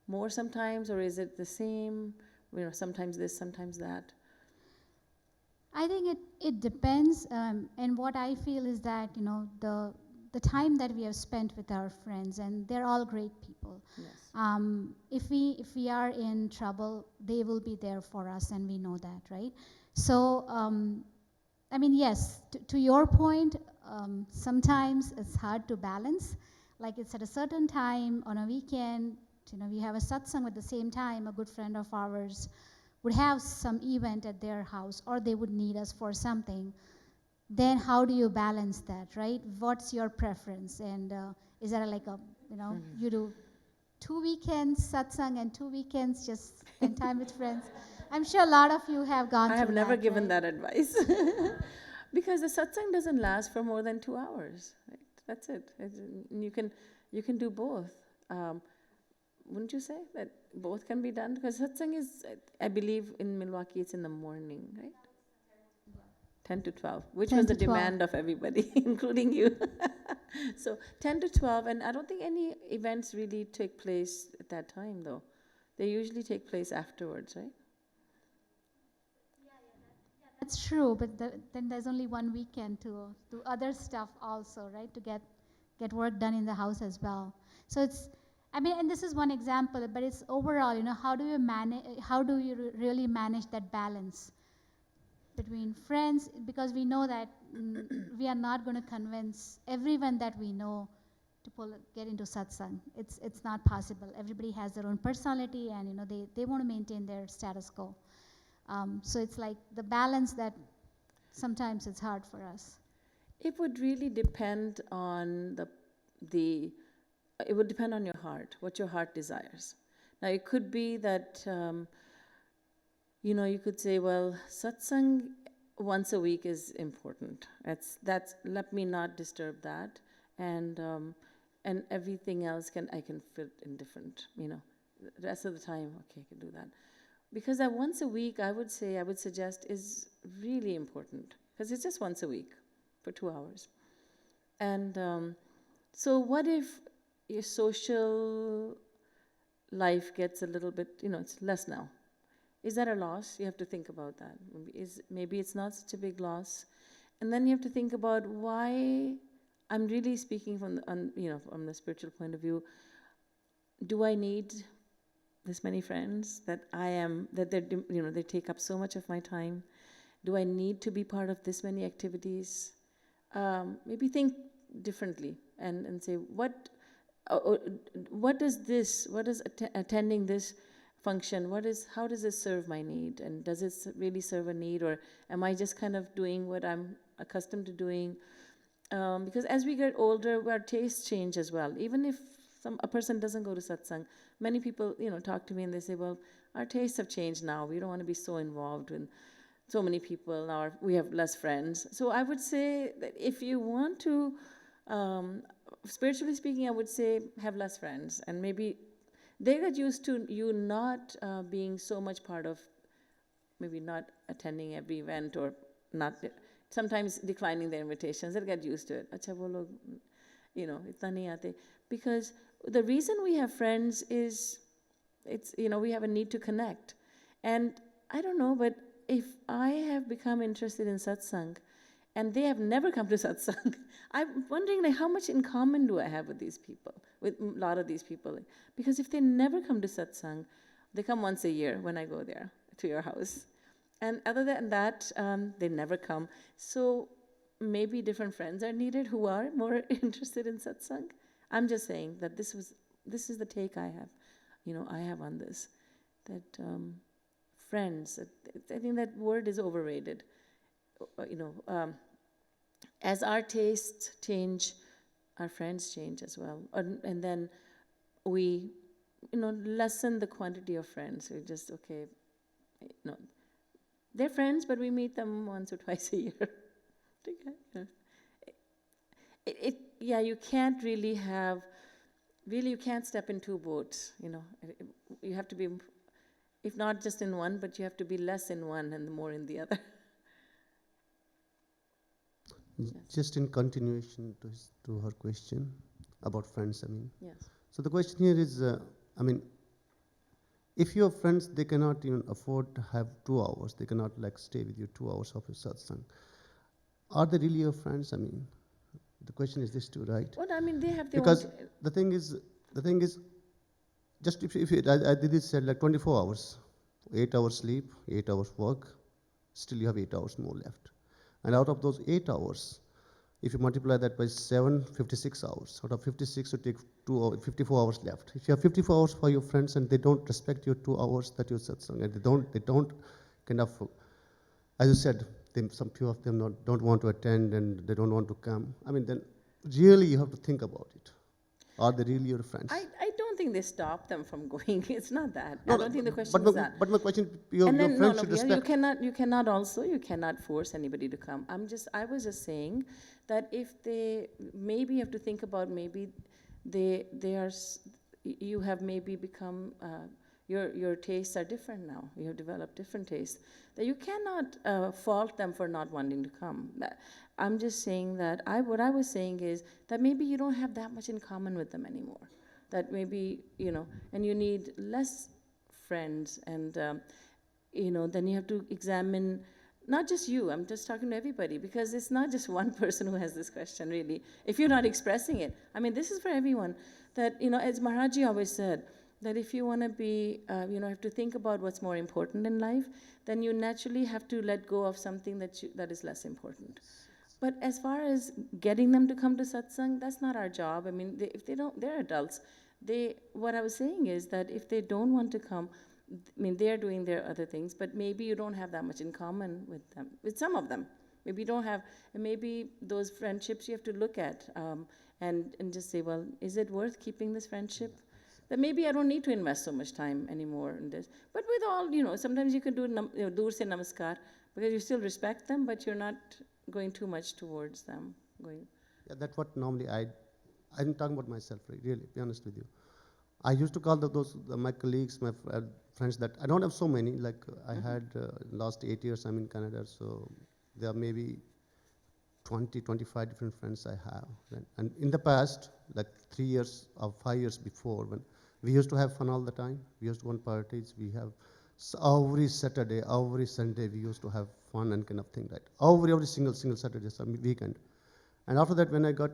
more sometimes, or is it the same? You know, sometimes this, sometimes that. I think it depends, and what I feel is that, you know, the time that we have spent with our friends, and they're all great people. Yes. If we are in trouble, they will be there for us, and we know that, right? So, I mean, yes, to your point, sometimes it's hard to balance. Like it's at a certain time on a weekend, you know, we have a satsang at the same time. A good friend of ours would have some event at their house, or they would need us for something. Then how do you balance that, right? What's your preference? And is there like a, you know, you do 2 weekends satsang and 2 weekends just spend time with friends? I'm sure a lot of you have gone through that. I have never given right? that advice. Because the satsang doesn't last for more than 2 hours, right? That's it. You can do both. Wouldn't you say that both can be done? Because satsang is, I believe in Milwaukee, it's in the morning, right? 10 to 12, which 10 was the to 12. demand of everybody, including you. So 10 to 12, and I don't think any events really take place at that time, though. They usually take place afterwards, right? that's true, but then there's only one weekend to do other stuff also, right? To get work done in the house as well. So it's, I mean, and this is one example, but it's overall, you know, how do you manage? How do you really manage that balance between friends? Because we know that we are not going to convince everyone that we know to get into satsang. It's not possible. Everybody has their own personality, and you know they want to maintain their status quo. So it's like the balance that sometimes it's hard for us. It would really depend on the it would depend on your heart, what your heart desires. Now, it could be that, you know, you could say, well, satsang once a week is important. Let me not disturb that. And everything else I can fit in different, you know, the rest of the time, okay, I can do that. Because that once a week, I would suggest is really important. Because it's just once a week for 2 hours. And so what if your social life gets a little bit, you know, it's less now. Is that a loss? You have to think about that. Maybe it's not such a big loss. And then you have to think about why. I'm really speaking from the spiritual point of view. Do I need this many friends that they take up so much of my time? Do I need to be part of this many activities? Maybe think differently and say, what does attending this function, how does it serve my need? And does it really serve a need, or am I just kind of doing what I'm accustomed to doing? Because as we get older, our tastes change as well. Even if a person doesn't go to satsang, many people, you know, talk to me and they say, well, our tastes have changed now. We don't want to be so involved in so many people. Now we have less friends. So I would say that if you want to, spiritually speaking, I would say have less friends. And maybe they get used to you not being so much part of, maybe not attending every event, or not, sometimes declining their invitations. They'll get used to it. Acha wo log, you know, itna nahi aate. Because the reason we have friends is, we have a need to connect. And I don't know, but if I have become interested in satsang and they have never come to satsang, I'm wondering, like, how much in common do I have with these people, with a lot of these people? Because if they never come to satsang, they come once a year when I go there to your house. And other than that, they never come. So maybe different friends are needed who are more interested in satsang. I'm just saying that this is the take I have on this. That friends, I think that word is overrated. As our tastes change, our friends change as well. And then we, lessen the quantity of friends. We just, they're friends, but we meet them once or twice a year. You can't really you can't step in two boats, You have to be, if not just in one, but you have to be less in one and more in the other. Yes. Just in continuation to her question about friends, Yes. So the question here is, if your friends, they cannot even afford to have 2 hours, they cannot stay with you 2 hours of your satsang, are they really your friends? The question is this too, right? Well, they have their because own. the thing is, just if I did this said 24 hours, 8 hours sleep, 8 hours work, still you have 8 hours more left. And out of those 8 hours, if you multiply that by 7, 56 hours. Out of 56, you take 54 hours left. If you have 54 hours for your friends and they don't respect your 2 hours that you satsang, and they don't kind of, as you said, some few of them don't want to attend and they don't want to come. Then really you have to think about it. Are they really your friends? I don't think they stop them from going. It's not that. No, I don't think the question is that. But my question, your friends should respect. You cannot force anybody to come. I was just saying that if they, maybe you have to think about, maybe you have maybe become, your tastes are different now. You have developed different tastes. That you cannot fault them for not wanting to come. I'm just saying that what I was saying is that maybe you don't have that much in common with them anymore. That maybe, and you need less friends, and, then you have to examine not just you, I'm just talking to everybody, because it's not just one person who has this question, really, if you're not expressing it. I mean, this is for everyone, that, as Maharaji always said, that if you want to be, have to think about what's more important in life, then you naturally have to let go of something that is less important. But as far as getting them to come to satsang, that's not our job. I mean, if they don't, they're adults. What I was saying is that if they don't want to come, I mean, they're doing their other things, but maybe you don't have that much in common with them, with some of them. Maybe you don't have, and maybe those friendships you have to look at and just say, well, is it worth keeping this friendship? That maybe I don't need to invest so much time anymore in this. But with all, sometimes you can do dur se namaskar, because you still respect them, but you're not going too much towards them. Yeah, that's what normally I'm talking about myself, really, be honest with you. I used to call my colleagues, my friends, that I don't have so many. Like I had last 8 years I'm in Canada, so there are maybe 20, 25 different friends I have. And in the past, like 3 years or 5 years before, when we used to have fun all the time, we used to go on parties, we have every Saturday, every Sunday, we used to have fun and kind of thing, right? Every single Saturday, weekend. And after that, when I got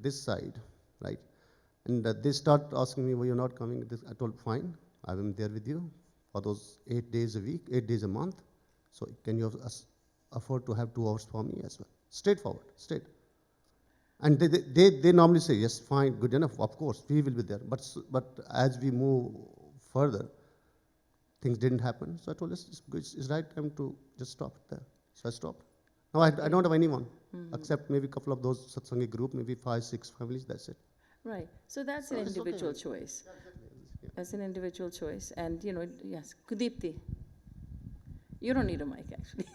this side, right, and they start asking me, why you're not coming? I told, fine, I am there with you for those 8 days a week, 8 days a month. So can you afford to have 2 hours for me as well? Straightforward, straight. And they normally say, yes, fine, good enough, of course, we will be there. But as we move further, things didn't happen. So I told, it's right time to just stop it there. So I stopped. Now I don't have anyone, except maybe a couple of those satsangi group, maybe 5, 6 families, that's it. Right. So that's an individual choice. Yeah, exactly. Yeah. That's an individual choice. And, yes, Kudipti. You don't need a mic, actually.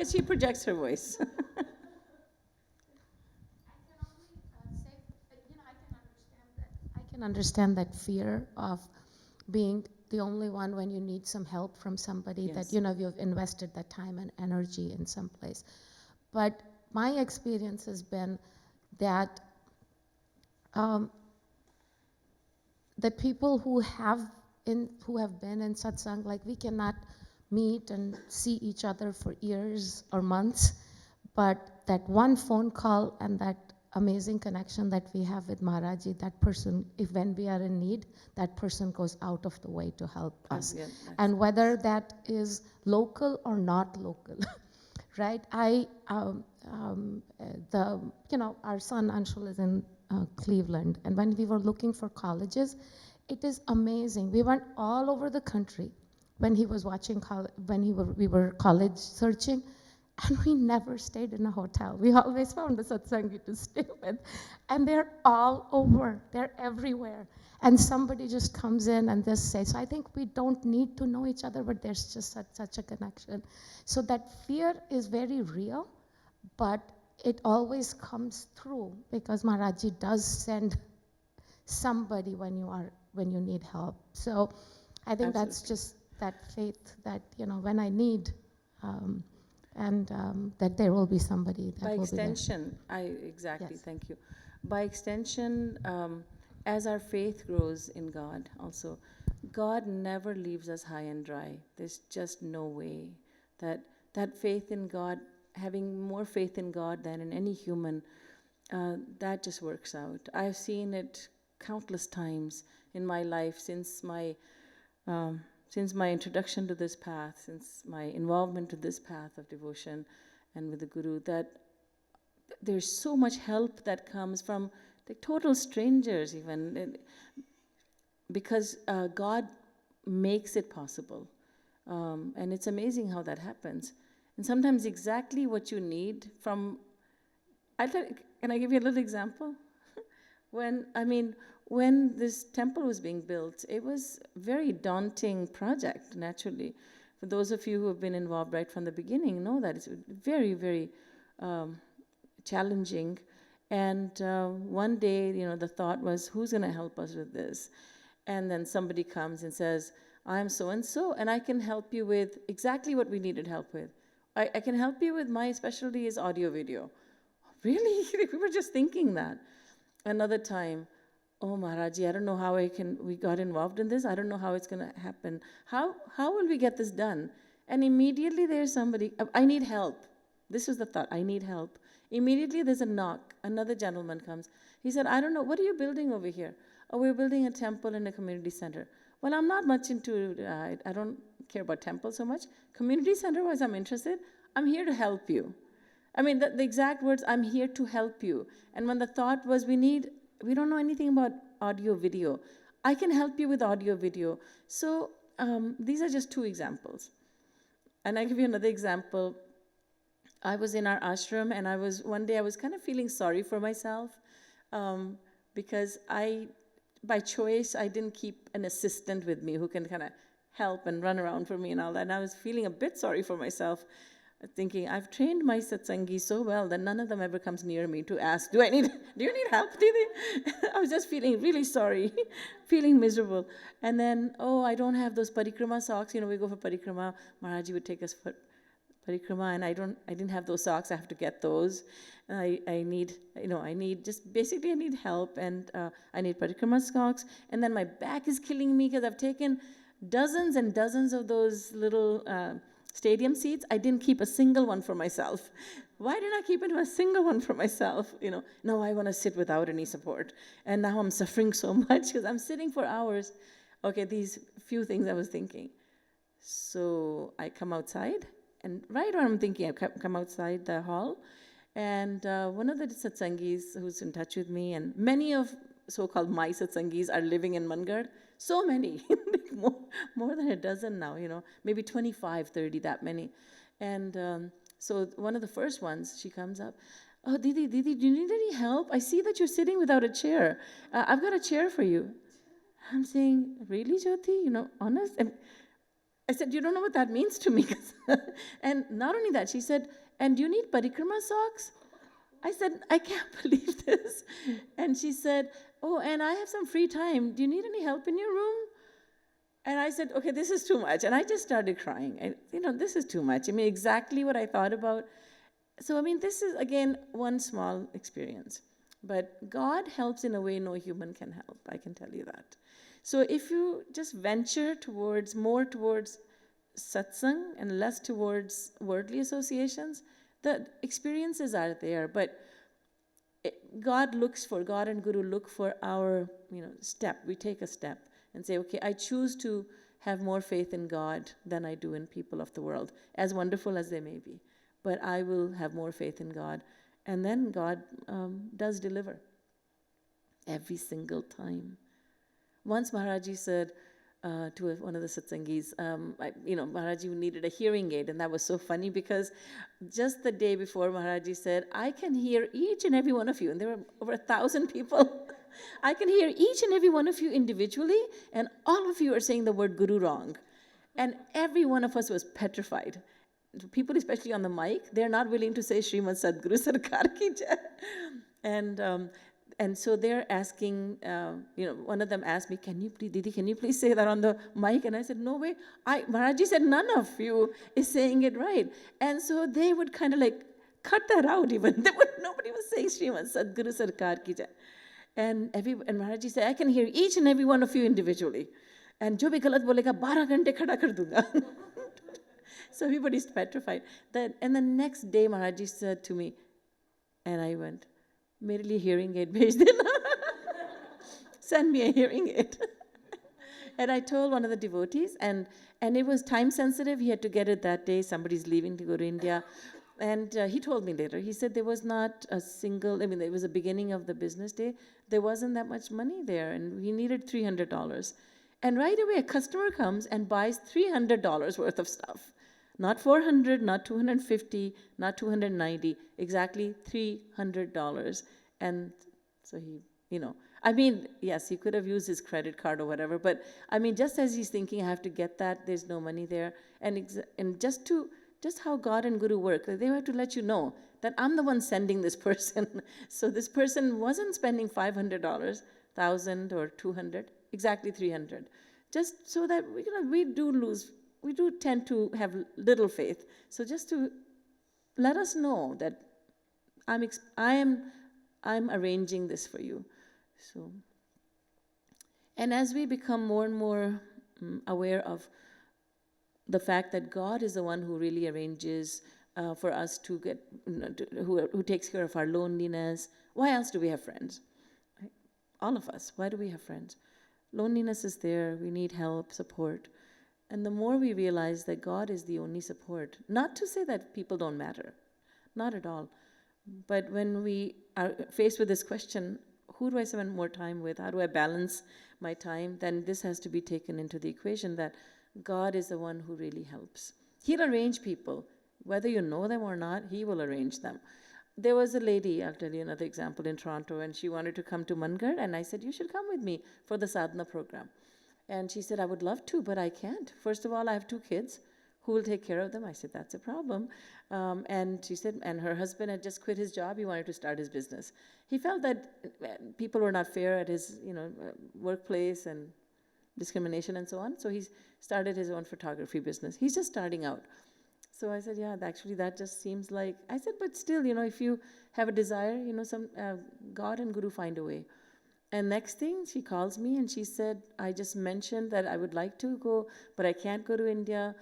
she projects her voice. I can understand that fear of being the only one when you need some help from somebody, Yes. that you've invested that time and energy in some place. But my experience has been that that people who have been in satsang, like we cannot meet and see each other for years or months, but that one phone call and that amazing connection that we have with Maharaji, that person, when we are in need, that person goes out of the way to help us. Yeah, and whether that is local or not local, right? Our son Anshul is in Cleveland, and when we were looking for colleges, it is amazing. We went all over the country when he was watching, we were college searching, and we never stayed in a hotel. We always found a satsangi to stay with. And they're all over, they're everywhere. And somebody just comes in and just says, so I think we don't need to know each other, but there's just such a connection. So that fear is very real, but it always comes through because Maharaji does send somebody when you need help. So I think that's just that faith that, when I need, that there will be somebody that By will extension, Yes. thank you. By extension, as our faith grows in God also, God never leaves us high and dry. There's just no way that faith in God, having more faith in God than in any human, that just works out. I've seen it countless times in my life since my introduction to this path, since my involvement to this path of devotion and with the Guru, that there's so much help that comes from the total strangers even, because God makes it possible. And it's amazing how that happens. And sometimes exactly what you need from, can I give you a little example? When this temple was being built, it was a very daunting project, naturally. For those of you who have been involved right from the beginning, know that it's very, very challenging. And one day, the thought was, who's going to help us with this? And then somebody comes and says, I'm so-and-so, and I can help you with exactly what we needed help with. I can help you with, my specialty is audio-video. Really? We were just thinking that. Another time, oh Maharaji, I don't know how we got involved in this. I don't know how it's going to happen. How will we get this done? And immediately there's somebody, I need help. This was the thought, I need help. Immediately there's a knock. Another gentleman comes. He said, I don't know, what are you building over here? Oh, we're building a temple and a community center. Well, I'm not much into, I don't care about temples so much. Community center-wise, I'm interested. I'm here to help you. I mean, the exact words, I'm here to help you. And when the thought was, we don't know anything about audio, video. I can help you with audio, video. So these are just two examples. And I'll give you another example. I was in our ashram, and one day I was kind of feeling sorry for myself because by choice, I didn't keep an assistant with me who can kind of help and run around for me and all that. And I was feeling a bit sorry for myself, thinking, I've trained my satsangi so well that none of them ever comes near me to ask, do you need help, Didi? I was just feeling really sorry, feeling miserable. And then, I don't have those parikrama socks. We go for parikrama. Maharaji would take us for parikrama, and I didn't have those socks. I have to get those. I need help, and I need parikrama socks. And then my back is killing me because I've taken dozens and dozens of those little stadium seats. I didn't keep a single one for myself. Why didn't I keep a single one for myself? No, I want to sit without any support. And now I'm suffering so much because I'm sitting for hours. Okay, these few things I was thinking. So I come outside, and right when I'm thinking, I come outside the hall, and one of the satsangis who's in touch with me, and many of so-called my satsangis are living in Mangar. So many, more than a dozen now, maybe 25, 30, that many. And so one of the first ones, she comes up, oh, Didi, do you need any help? I see that you're sitting without a chair. I've got a chair for you. I'm saying, really, Jyoti? Honest? And I said, you don't know what that means to me. And not only that, she said, and do you need parikrama socks? I said, I can't believe this. And she said, oh, and I have some free time. Do you need any help in your room? And I said, okay, this is too much. And I just started crying. This is too much. Exactly what I thought about. So, this is, again, one small experience. But God helps in a way no human can help. I can tell you that. So if you just venture more towards satsang and less towards worldly associations, the experiences are there, but God and Guru look for our step. We take a step and say, okay, I choose to have more faith in God than I do in people of the world, as wonderful as they may be. But I will have more faith in God. And then God does deliver every single time. Once Maharaji said to one of the satsangis, Maharaji needed a hearing aid, and that was so funny because just the day before Maharaji said, I can hear each and every one of you, and there were over 1,000 people. I can hear each and every one of you individually, and all of you are saying the word Guru wrong. And every one of us was petrified. People, especially on the mic, they're not willing to say Srimad Sadguru Sarkar Ki Jai. And so they're asking, one of them asked me, Didi, can you please say that on the mic? And I said, no way. Maharaji said, none of you is saying it right. And so they would kind of cut that out even. Nobody was saying Srimad Sadguru Sarkar Ki Jai. And Maharaji said, I can hear each and every one of you individually. And jo bhi galat bolega, 12 ghante khada kar dunga. So everybody's petrified. And the next day, Maharaji said to me, and I went, मेरे लिए hearing aid भेज देना. Send me a hearing aid. And I told one of the devotees, and it was time sensitive. He had to get it that day. Somebody's leaving to go to India. And he told me later, he said there was not a single, it was the beginning of the business day. There wasn't that much money there, and he needed $300. And right away, a customer comes and buys $300 worth of stuff. Not 400, not 250, not 290, exactly $300. And so he, yes, he could have used his credit card or whatever, but just as he's thinking, I have to get that, there's no money there. And just how God and Guru work, they have to let you know that I'm the one sending this person. So this person wasn't spending $500, 1,000 or 200, exactly 300. Just so that we do tend to have little faith. So just to let us know that I'm arranging this for you. So, and as we become more and more aware of the fact that God is the one who really arranges for us to get, who takes care of our loneliness. Why else do we have friends? Right? All of us, why do we have friends? Loneliness is there, we need help, support. And the more we realize that God is the only support, not to say that people don't matter, not at all. But when we are faced with this question, who do I spend more time with? How do I balance my time? Then this has to be taken into the equation that God is the one who really helps. He'll arrange people. Whether you know them or not, He will arrange them. There was a lady, I'll tell you another example, in Toronto, and she wanted to come to Mangar, and I said, you should come with me for the sadhana program. And she said, I would love to, but I can't. First of all, I have 2 kids. Who will take care of them? I said, that's a problem. And she said, and her husband had just quit his job. He wanted to start his business. He felt that people were not fair at his, workplace and discrimination and so on. So he started his own photography business. He's just starting out. So I said, yeah, actually that just seems like, I said, but still, if you have a desire, God and Guru find a way. And next thing, she calls me and she said, I just mentioned that I would like to go, but I can't go to India.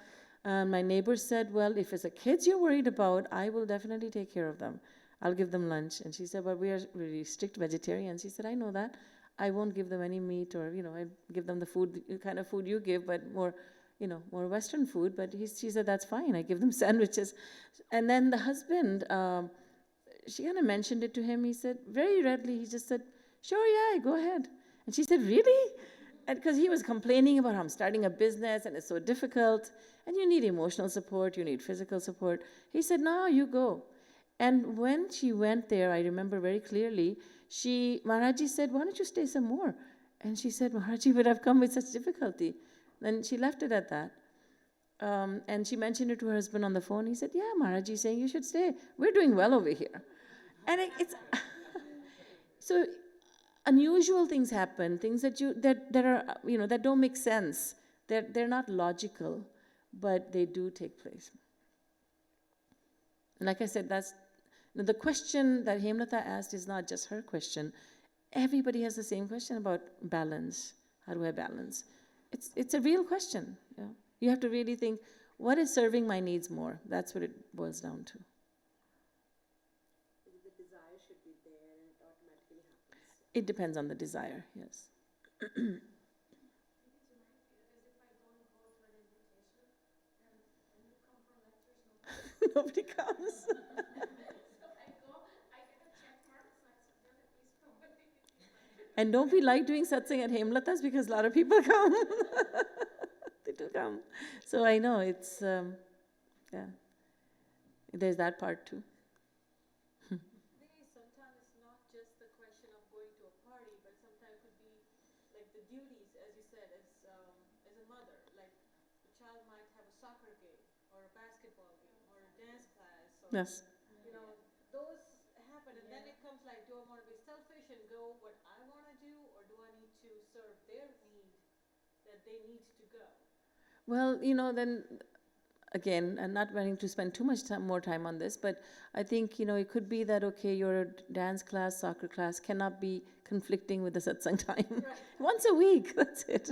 My neighbor said, well, if it's the kids you're worried about, I will definitely take care of them. I'll give them lunch. And she said, but we are really strict vegetarians. She said, I know that. I won't give them any meat or, I give them the food, the kind of food you give, but more, more Western food. But she said, that's fine. I give them sandwiches. And then the husband, she kind of mentioned it to him. He said, very readily, he just said, sure, yeah, go ahead. And she said, really? Because he was complaining about how I'm starting a business and it's so difficult. And you need emotional support, you need physical support. He said, no, you go. And when she went there, I remember very clearly, Maharaji said, why don't you stay some more? And she said, Maharaji, but I've come with such difficulty. Then she left it at that. And she mentioned it to her husband on the phone. He said, yeah, Maharaji is saying you should stay. We're doing well over here. And it's... So unusual things happen, things that are, that don't make sense. They're not logical, but they do take place. And like I said, that's the question that Hemlata asked is not just her question. Everybody has the same question about balance. How do I balance? It's a real question. Yeah. You have to really think, what is serving my needs more? That's what it boils down to. The desire should be there and it automatically happens. It depends on the desire, yes. Nobody comes. And don't we like doing satsang at Hemlata's because a lot of people come. They do come. So I know it's, yeah. There's that part too. Sometimes it's not just the question of going to a party, but sometimes it could be like the duties, as you said, as a mother. Like the child might have a soccer game or a basketball game or a dance class. Or, yes. Those happen, and then it comes like, do I want to be selfish and go what I want to do, or do I need to serve their need that they need to go? Well, then again, I'm not wanting to spend too much more time on this, but I think, it could be that, okay, your dance class, soccer class cannot be conflicting with the satsang time. Right. Once a week, that's it.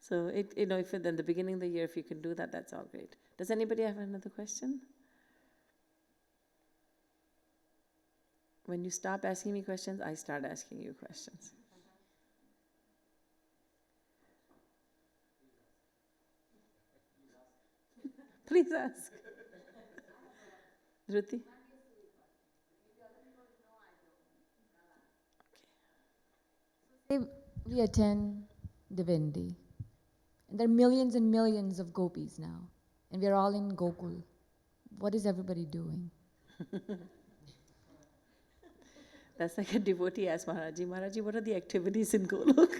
So, if in the beginning of the year, if you can do that, that's all great. Does anybody have another question? When you stop asking me questions, I start asking you questions. Please ask. Ruti? Say we attend Divinity, and there are millions and millions of gopis now, and we are all in Gokul. What is everybody doing? That's like a devotee asked Maharaji, Maharaji, what are the activities in Golok?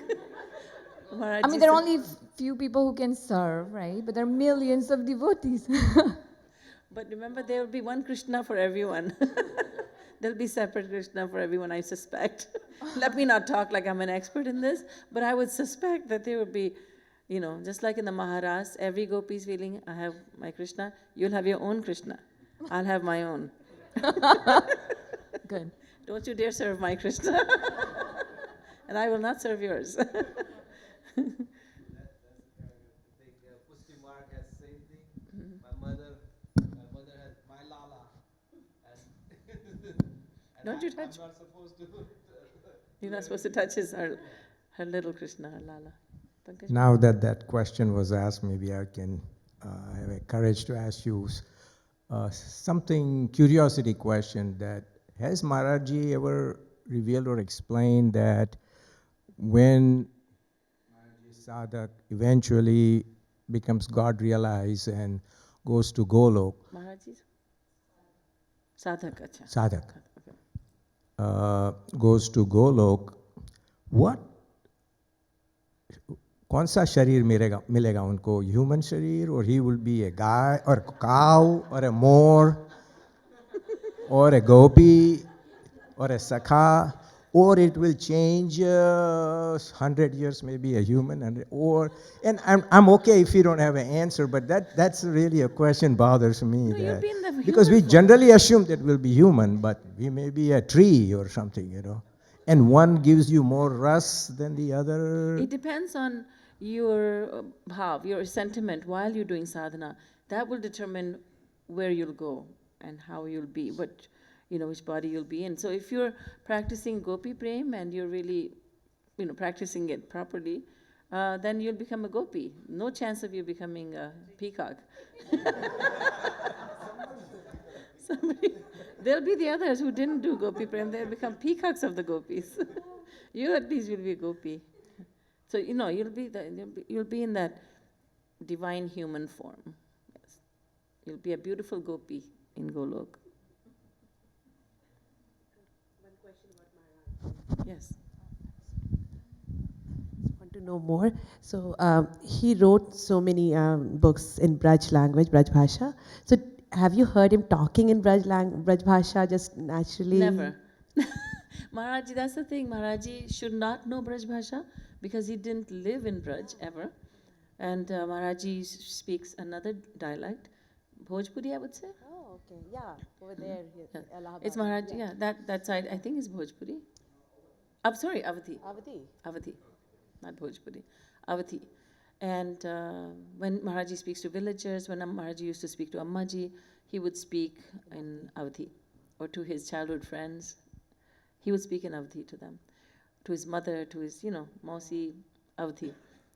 I mean, there are only few people who can serve, right? But there are millions of devotees. But remember, there will be one Krishna for everyone. There'll be separate Krishna for everyone, I suspect. Let me not talk like I'm an expert in this, but I would suspect that there would be, just like in the Maharas, every gopi is feeling, I have my Krishna, you'll have your own Krishna. I'll have my own. Good. Don't you dare serve my Krishna. And I will not serve yours. Pushti Mark has same thing. Don't you touch? I'm not supposed to. You're not supposed to touch her little Krishna, her Lala. Pankaj? Now that that question was asked, maybe I can have a courage to ask you something curiosity question that has Maharaji ever revealed or explained that when Sadhak eventually becomes God realized and goes to Golok, Maharaji? Sadhak, acha. Sadhak Okay. goes to Golok, what कौन सा शरीर मिलेगा उनको, human शरीर, or he will be a guy or a cow or a more or a gopi or a sakha, or it will change 100 years, maybe a human, and I'm okay if you don't have an answer, but that's really a question bothers me. No, you'll be in the because we human form. generally assume that we'll be human, but we may be a tree or something, and one gives you more ras than the other. It depends on your bhav, your sentiment while you're doing sadhana. That will determine where you'll go and how you'll be, which body you'll be in. So if you're practicing gopi prem and you're really, practicing it properly, then you'll become a gopi. No chance of you becoming a peacock. There'll be the others who didn't do gopi prem. They'll become peacocks of the gopis. You at least will be a gopi. So you'll be in that divine human form. Yes. You'll be a beautiful gopi in Golok. One question about Maharaj. Yes. Want to know more? So he wrote so many books in Braj language, Braj Bhasha. So have you heard him talking in Braj Bhasha just naturally? Never. Maharaji, that's the thing. Maharaji should not know Braj Bhasha because he didn't live in Braj ever. And Maharaji speaks another dialect, Bhojpuri, I would say. Oh, okay. Yeah, over there. Yeah. Allahabad. It's Maharaji, yeah. That side, I think, is Bhojpuri. I'm sorry, Avadhi. Avadhi, not Bhojpuri. Avadhi. And when Maharaji speaks to villagers, when Maharaji used to speak to Ammaji, he would speak in Avadhi. Or to his childhood friends, he would speak in Avadhi to them. To his mother, to his, Mausi, Avadhi.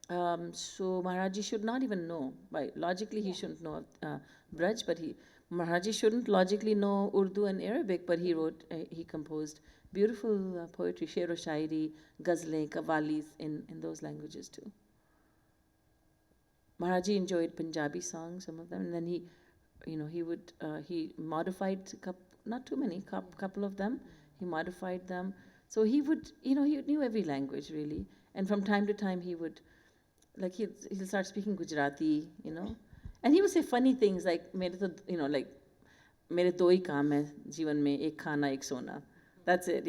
So Maharaji should not even know. Logically, he shouldn't know Braj, but Maharaji shouldn't logically know Urdu and Arabic, but he composed beautiful poetry, sher o shairi, ghazlein, qawwalis in those languages too. Maharaji enjoyed Punjabi songs, some of them, and then he modified, not too many, couple of them, he modified them. So he would, he knew every language really. And from time to time he would, he'll start speaking Gujarati, and he would say funny things like, mere do hi kaam hai jeevan mein, ek khana, ek sona. That's it,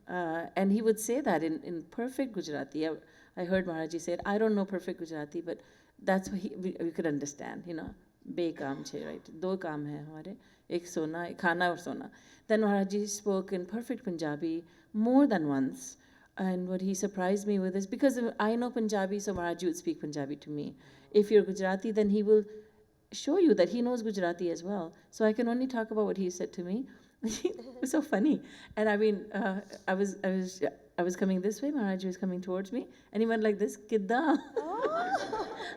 and he would say that in perfect Gujarati. I heard Maharaji say it. I don't know perfect Gujarati, but that's what we could understand, Be kaam che, right? Do kaam hai hamare, ek sona, ek khana or sona. Then Maharaji spoke in perfect Punjabi more than once. And what he surprised me with is, because I know Punjabi, so Maharaji would speak Punjabi to me. If you're Gujarati, then he will show you that he knows Gujarati as well. So I can only talk about what he said to me. It was so funny. And I mean, I was coming this way, Maharaji was coming towards me, and he went like this, Kidda.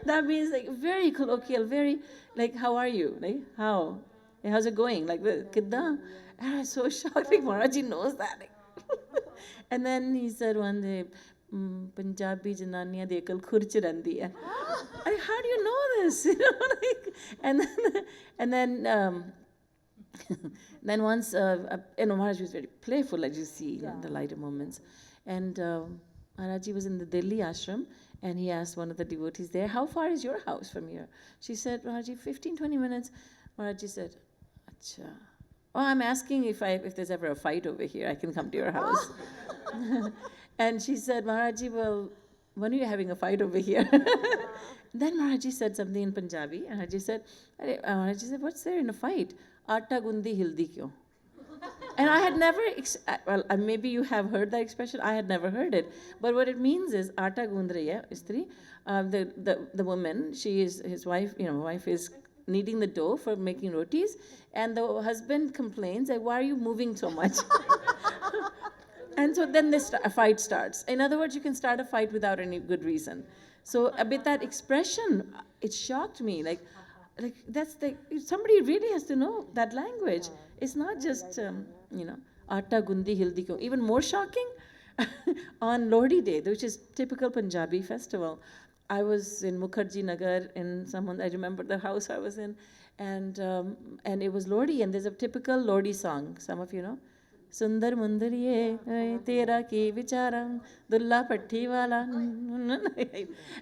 That means very colloquial, very how are you? How? How's it going? Kidda. And I was so shocked, Maharaji knows that. And then he said one day, Punjabi jananiya de akal khurch randi hai. How do you know this? And then once, Maharaji was very playful, as you see in the lighter moments. And Maharaji was in the Delhi ashram, and he asked one of the devotees there, how far is your house from here? She said, Maharaji, 15, 20 minutes. Maharaji said, Acha. Oh, I'm asking if there's ever a fight over here, I can come to your house. And she said, Maharaji, well, when are you having a fight over here? Then Maharaji said something in Punjabi. And Maharaji said, what's there in a fight? Atta gundi hildi kyo? And I had never, maybe you have heard that expression. I had never heard it. But what it means is, atta gund rahi hai, istri. The woman, she is his wife, wife is kneading the dough for making rotis, and the husband complains, why are you moving so much? And so then a fight starts. In other words, you can start a fight without any good reason. So a bit that expression, it shocked me. Like that's somebody really has to know that language. It's not just atta gundi hildi kyo. Even more shocking, on Lodi Day, which is typical Punjabi festival, I was in Mukherjee Nagar I remember the house I was in, and it was Lodi, and there's a typical Lodi song. Some of you know. Sundar Mundariye, Tera ki vicharam, Dulla Patti wala.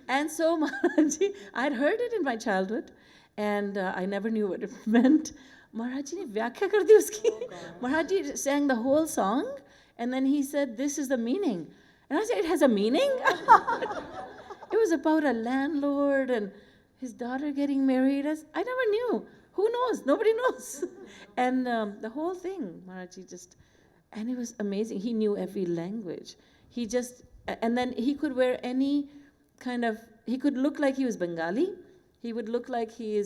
And so Maharaji, I'd heard it in my childhood, and I never knew what it meant. Maharaji ne vyakhya kar di uski. Maharaji sang the whole song, and then he said, "This is the meaning." And I said, "It has a meaning?" It was about a landlord and his daughter getting married. I never knew. Who knows? Nobody knows. And the whole thing, Maharaji just... And it was amazing. He knew every language. And then he could wear any he could look like he was Bengali. He would look like he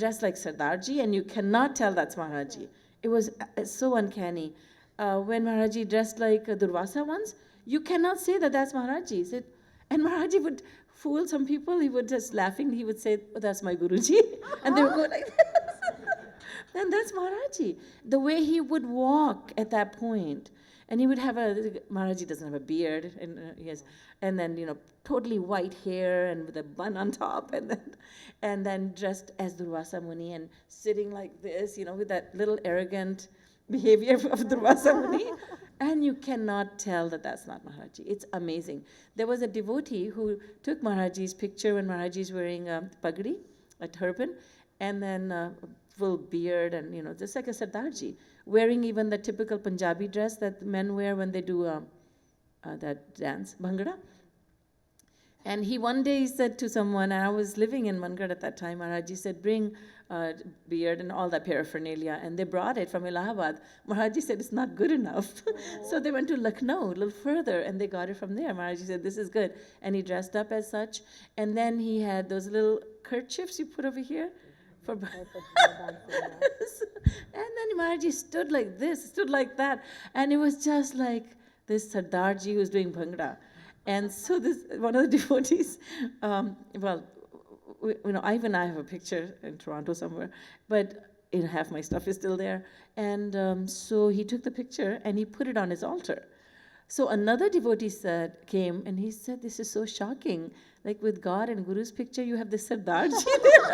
dressed like Sardarji, and you cannot tell that's Maharaji. It was so uncanny. When Maharaji dressed like Durvasa once, you cannot say that that's Maharaji. And Maharaji would fool some people. He would just laughing, he would say, "Oh, that's my Guruji." And they would go like this. And that's Maharaji. The way he would walk at that point. And he would have Maharaji doesn't have a beard, and then totally white hair and with a bun on top, and then dressed as Durvasa Muni and sitting like this, with that little arrogant behavior of Durvasa Muni. And you cannot tell that that's not Maharaji. It's amazing. There was a devotee who took Maharaji's picture when Maharaji's wearing a pagdi, a turban, and then full beard and just like a Sardarji, wearing even the typical Punjabi dress that men wear when they do that dance, Bhangra. And one day he said to someone, and I was living in Mangar at that time, Maharaji said, "Bring beard and all that paraphernalia." And they brought it from Allahabad. Maharaji said, "It's not good enough." So they went to Lucknow a little further, and they got it from there. Maharaji said, "This is good." And he dressed up as such. And then he had those little kerchiefs you put over here. And then Maharaji stood like this, stood like that. And it was just like this Sardarji who's doing Bhangra. And so one of the devotees, Ivan and I have a picture in Toronto somewhere, but half my stuff is still there. And so he took the picture and he put it on his altar. So another devotee came and he said, "This is so shocking. Like with God and Guru's picture, you have this Sardarji there."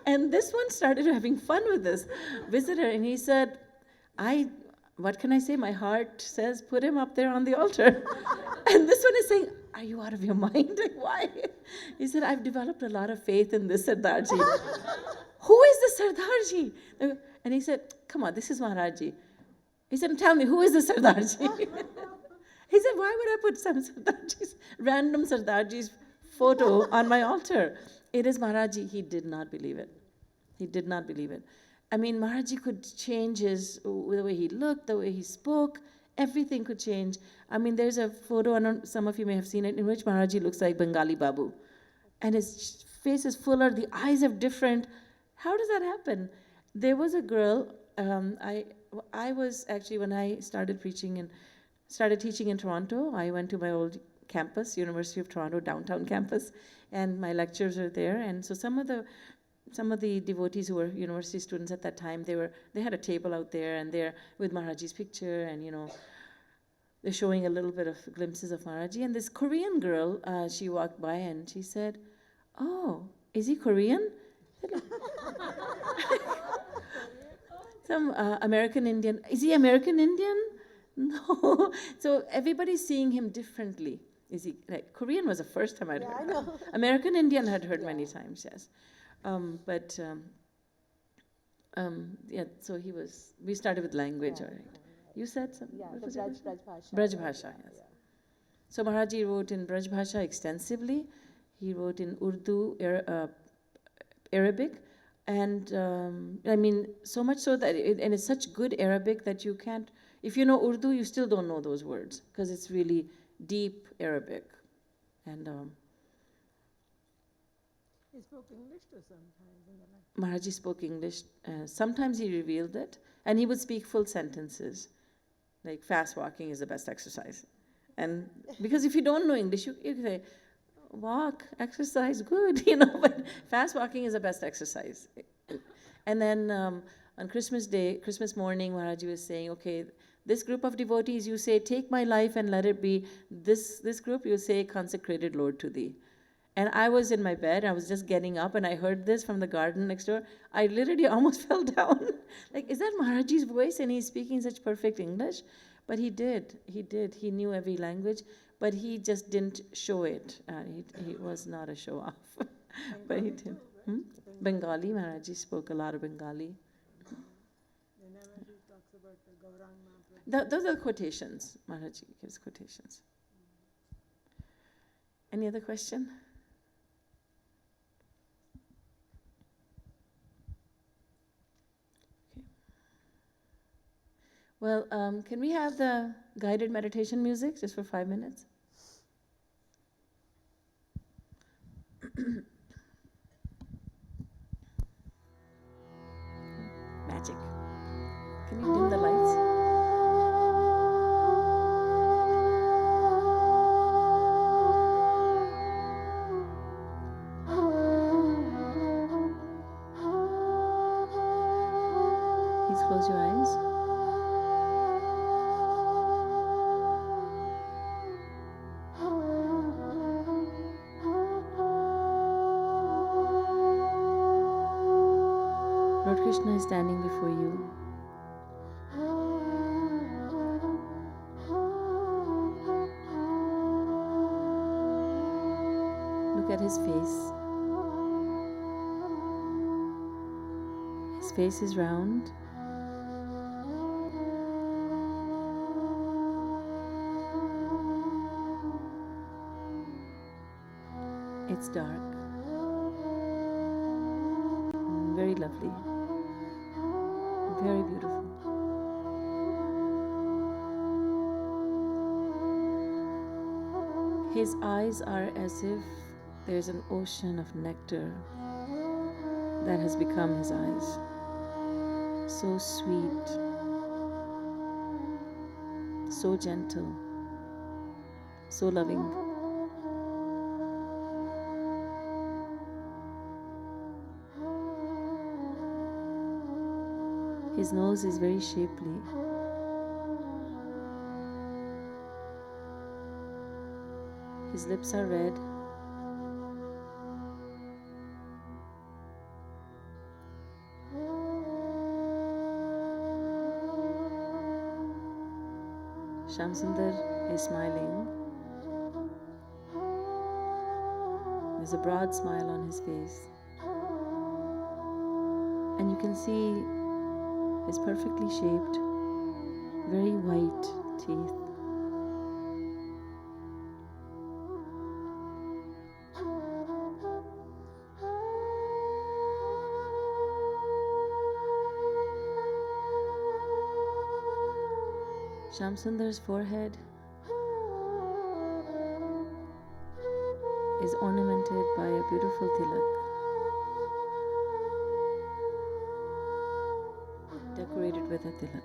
And this one started having fun with this visitor, and he said, what can I say? My heart says, put him up there on the altar. And this one is saying, "Are you out of your mind?" Like, why? He said, "I've developed a lot of faith in this Sardarji." "Who is the Sardarji?" And he said, "Come on, this is Maharaji." He said, "Tell me, who is the Sardarji?" He said, "Why would I put some random Sardarji's photo on my altar? It is Maharaji." He did not believe it. He did not believe it. I mean, Maharaji could change the way he looked, the way he spoke, everything could change. I mean, there's a photo, some of you may have seen it, in which Maharaji looks like Bengali Babu. And his face is fuller, the eyes are different. How does that happen? There was a girl, I was actually, when I started teaching in Toronto, I went to my old campus, University of Toronto downtown campus, and my lectures were there. And so some of the devotees who were university students at that time, they had a table out there, and they're with Maharaji's picture, and they're showing a little bit of glimpses of Maharaji. And this Korean girl, she walked by and she said, "Oh, is he Korean?" Some American Indian. "Is he American Indian?" No. So everybody's seeing him differently. Is he Korean? Was the first time I'd heard that. American Indian I'd heard many times, yes. So we started with language, all right. You said something? Yeah, the Braj Bhasha. Braj Bhasha, yes. So Maharaji wrote in Braj Bhasha extensively. He wrote in Urdu, Arabic, and I mean, so much so that, and it's such good Arabic that you can't, if you know Urdu, you still don't know those words, because it's really deep Arabic. And he spoke English too sometimes in the lecture. Maharaji spoke English. Sometimes he revealed it, and he would speak full sentences. Like fast walking is the best exercise. And because if you don't know English, you can say, walk, exercise, good, but fast walking is the best exercise. And then on Christmas Day, Christmas morning, Maharaji was saying, okay, this group of devotees, you say, take my life and let it be. This group, you say, consecrated Lord to thee. And I was in my bed, I was just getting up, and I heard this from the garden next door. I literally almost fell down. Like, is that Maharaji's voice? And he's speaking such perfect English. But he did. He knew every language, but he just didn't show it. He was not a show off. But he did. Bengali, Maharaji spoke a lot of Bengali. Those are quotations. Maharaji gives quotations. Any other question? Well, can we have the guided meditation music just for 5 minutes? Magic. Can you dim the lights? Please close your eyes. Lord Krishna is standing before you. Look at his face. His face is round. It's dark. Very lovely. Very beautiful. His eyes are as if there's an ocean of nectar that has become his eyes. So sweet, so gentle, so loving. His nose is very shapely. His lips are red. Shamsundar is smiling. There's a broad smile on his face. And you can see his perfectly shaped, very white teeth. Shamsundar's forehead is ornamented by a beautiful tilak, decorated with a tilak.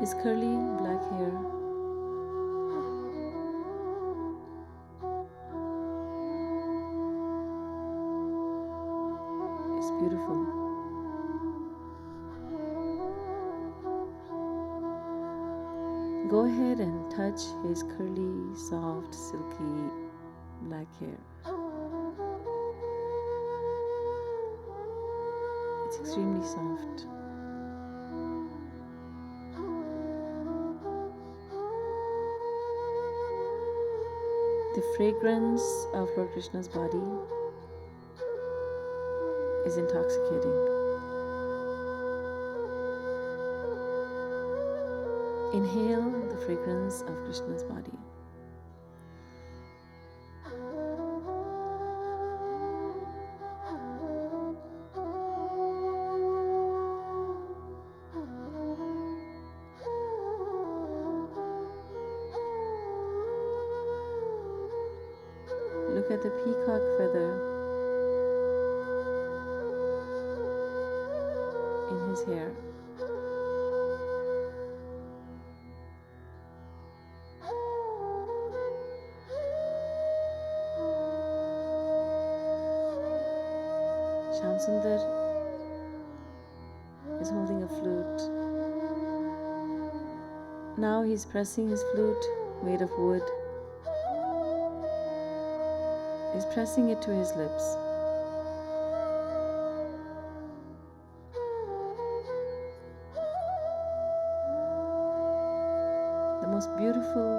His curly black hair is beautiful. Go ahead and touch his curly, soft, silky black hair. It's extremely soft. The fragrance of Lord Krishna's body is intoxicating. Inhale the fragrance of Krishna's body. Look at the peacock feather his hair. Shyam Sundar is holding a flute. Now he's pressing his flute made of wood. He's pressing it to his lips. The most beautiful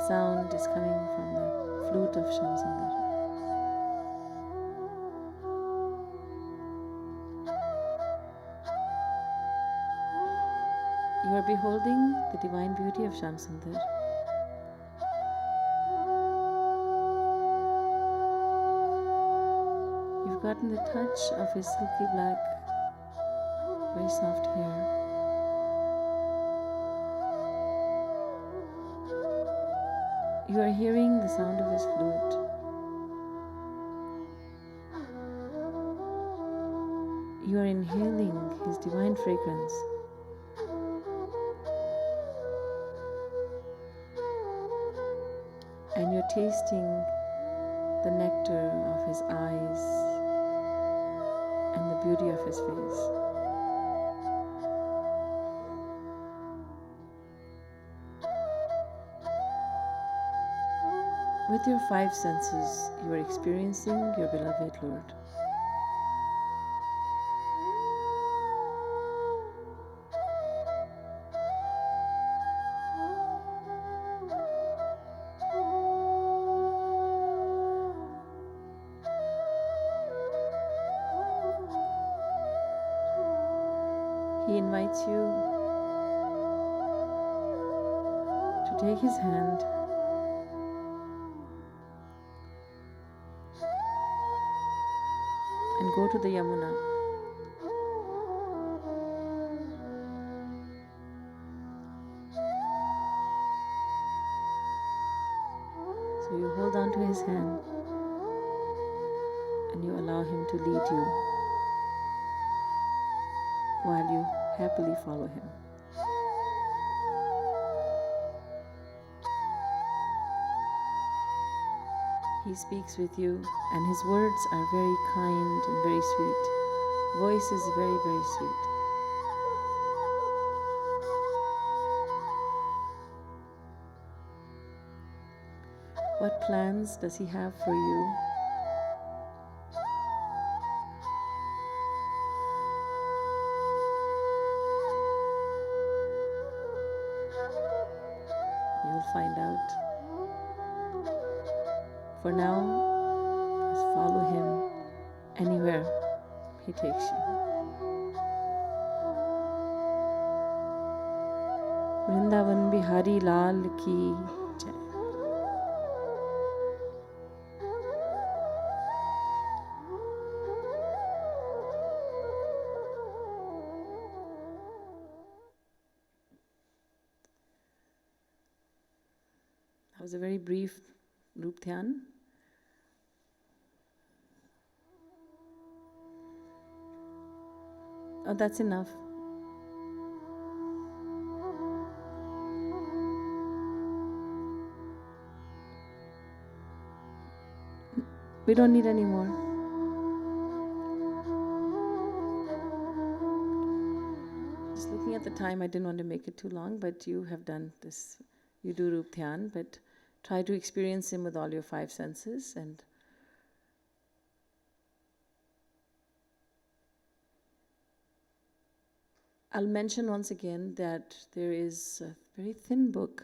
sound is coming from the flute of Shyam Sundar. You are beholding the divine beauty of Shyam Sundar. You've gotten the touch of his silky black, very soft hair. You are hearing the sound of his flute. You are inhaling his divine fragrance. And you're tasting the nectar of his eyes and the beauty of his face. With your five senses, you are experiencing your beloved Lord. He invites you to take his hand and go to the Yamuna. So you hold on to his hand and you allow him to lead you while you happily follow him. He speaks with you, and his words are very kind and very sweet. Voice is very, very sweet. What plans does he have for you? You'll find out. For now, just follow him anywhere he takes you. Vrindavan Bihari Lal ki jai. That was a very brief Rup Dhyan. Oh, that's enough. We don't need any more. Just looking at the time, I didn't want to make it too long, but you have done this. You do Rup Dhyan, but try to experience him with all your five senses. And I'll mention once again that there is a very thin book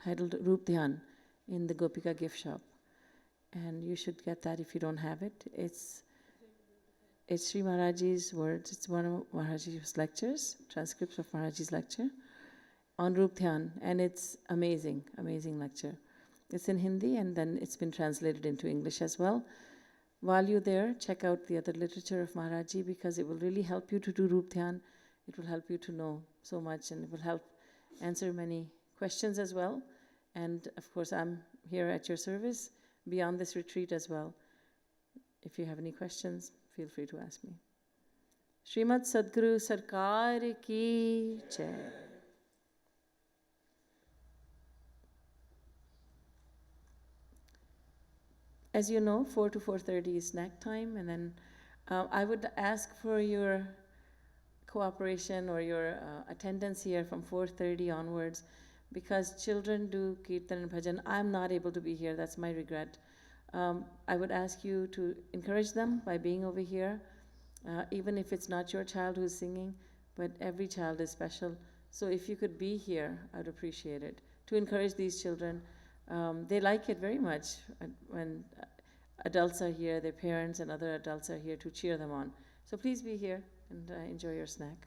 titled Rup Dhyan in the Gopika gift shop. And you should get that if you don't have it. It's Sri Maharaji's words. It's one of Maharaji's lectures, transcripts of Maharaji's lecture on Rup Dhyan. And it's amazing, amazing lecture. It's in Hindi and then it's been translated into English as well. While you're there, check out the other literature of Maharaji because it will really help you to do Rup Dhyan. It will help you to know so much and it will help answer many questions as well. And of course, I'm here at your service beyond this retreat as well. If you have any questions, feel free to ask me. Srimad Sadguru Sarkar ki jai. As you know, 4 to 4:30 is snack time, and then I would ask for your cooperation or your attendance here from 4:30 onwards, because children do kirtan and bhajan. I'm not able to be here. That's my regret. I would ask you to encourage them by being over here, even if it's not your child who's singing, but every child is special. So if you could be here, I'd appreciate it. To encourage these children, they like it very much when adults are here, their parents and other adults are here to cheer them on. So please be here and enjoy your snack.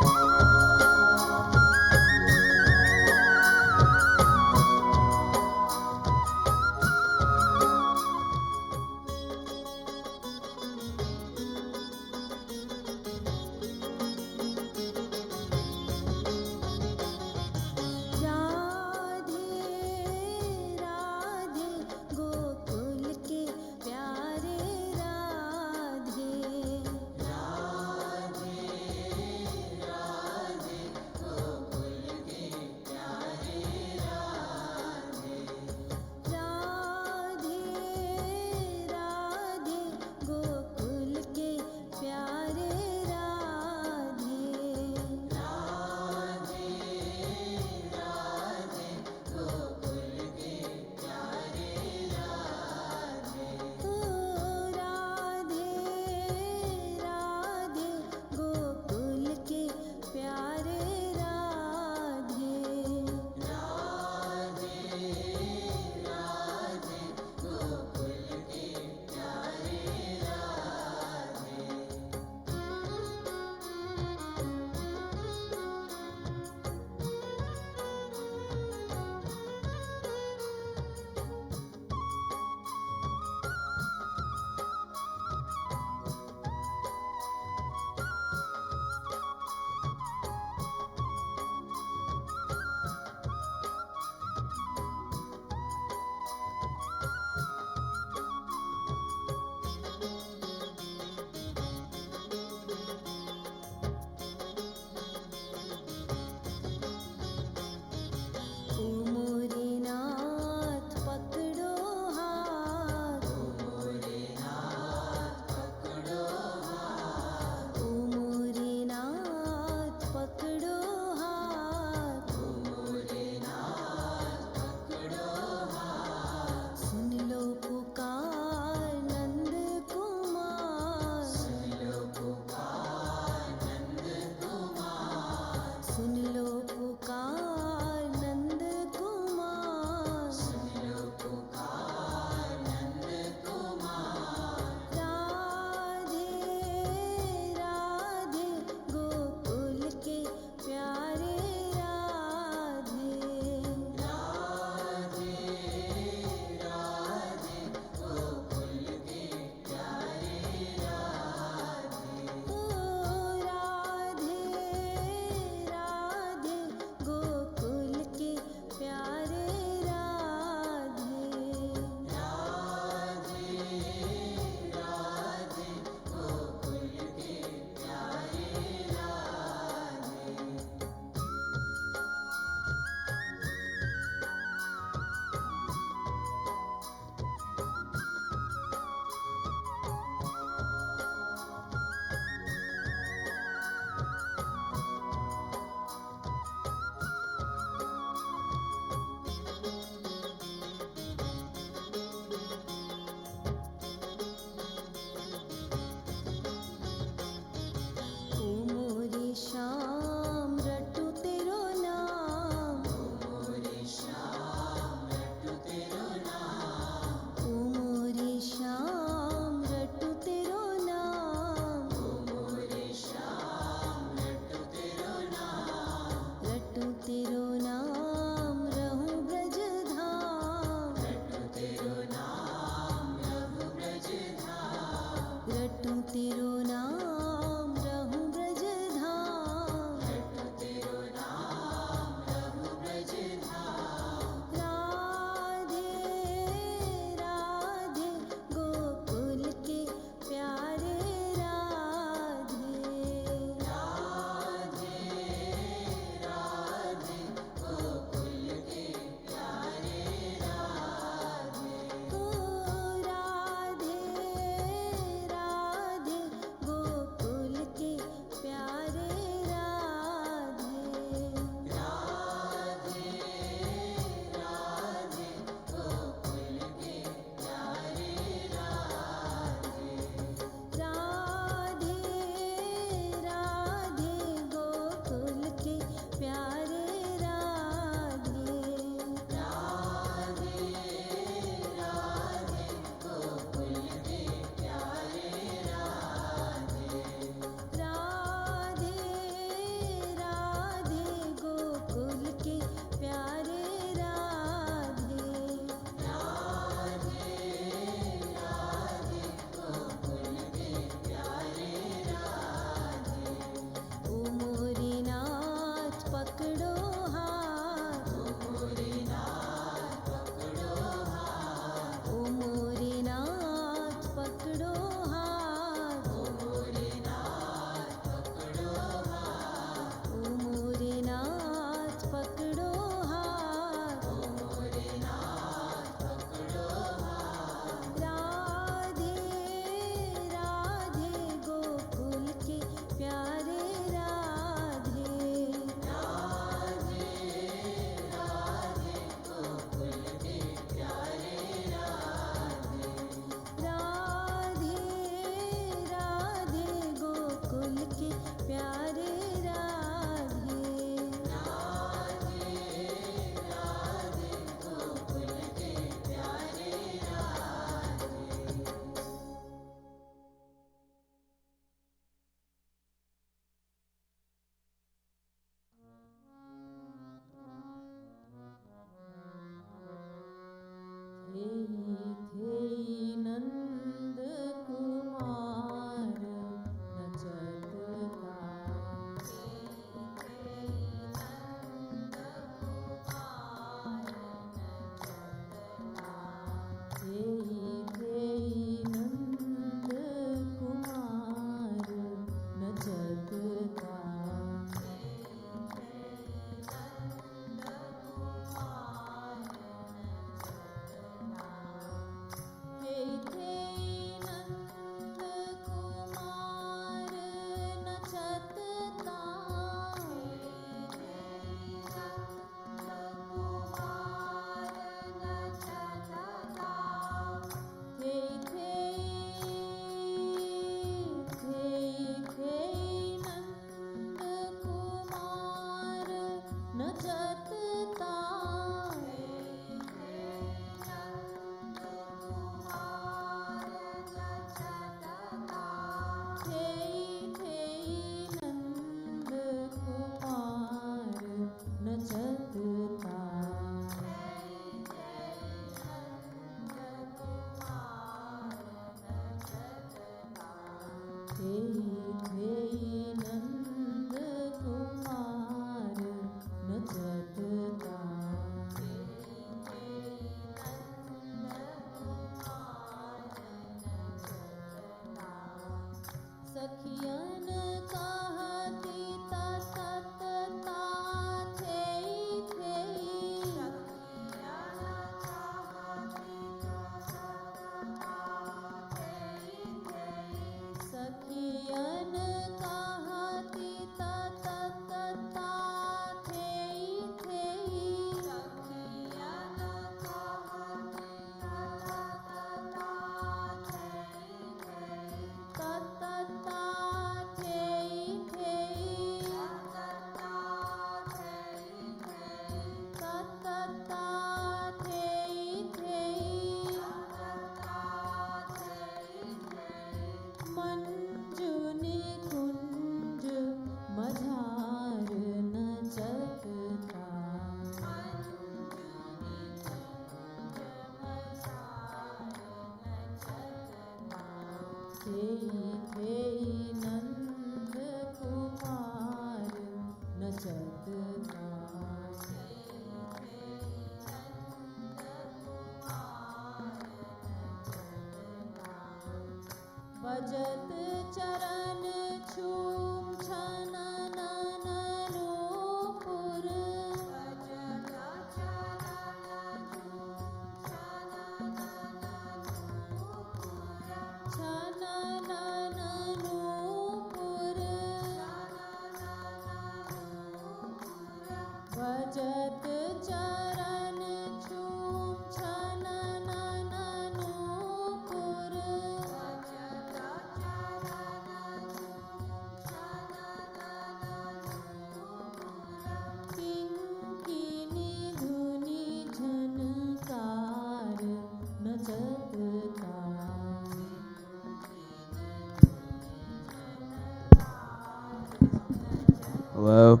Hello.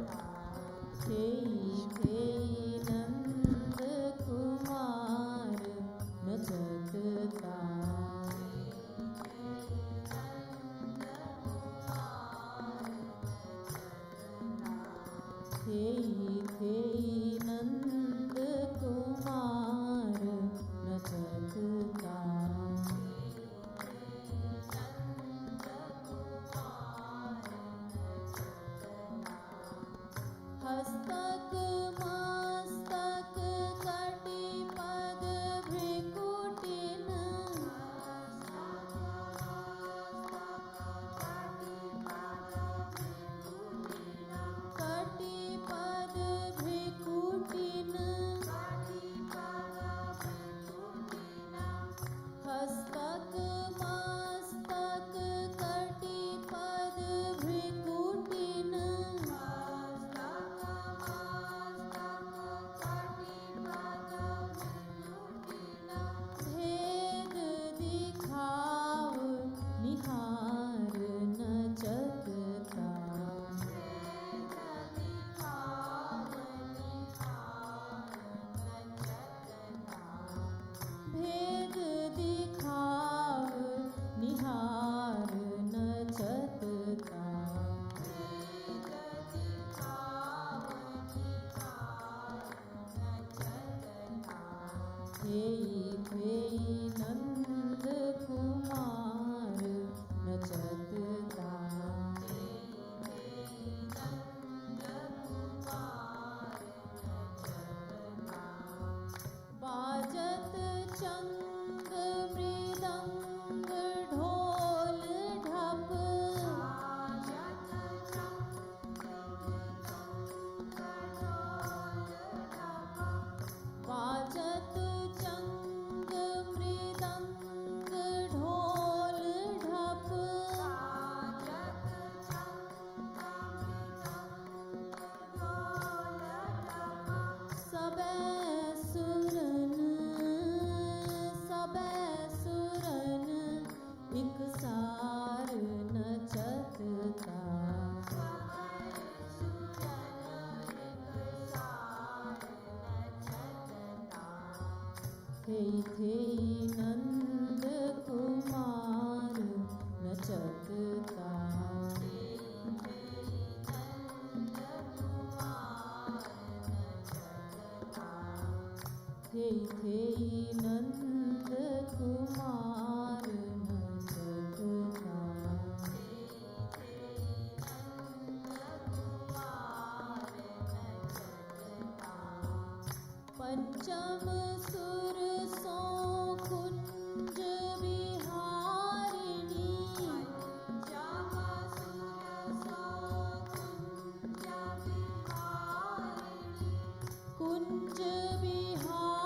थेई थेई Nand Kumar नचता बाजत चंग मृदंग ढोल ढप बाजत चंग मृदंग ढोल ढप सबे सुरन एक सार नचता थेई थेई नंद कुमार नचता थेई थेई नंद कुमार नचता पंचम सुर सो कुंज बिहारिणी कुंज बिहारिणी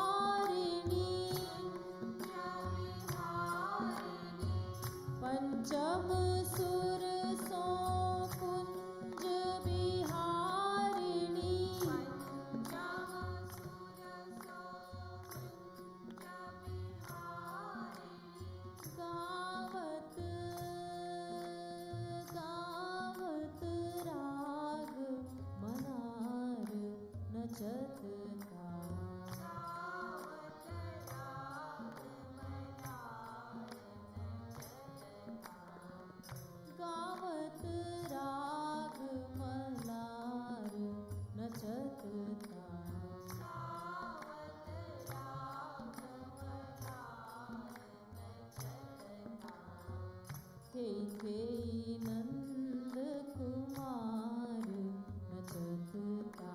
पंचम सुर सो कुंज बिहारिणी गावत गावत राग मनार नचता गावत राग मलार नचता थेई थेई नंद कुमार नचता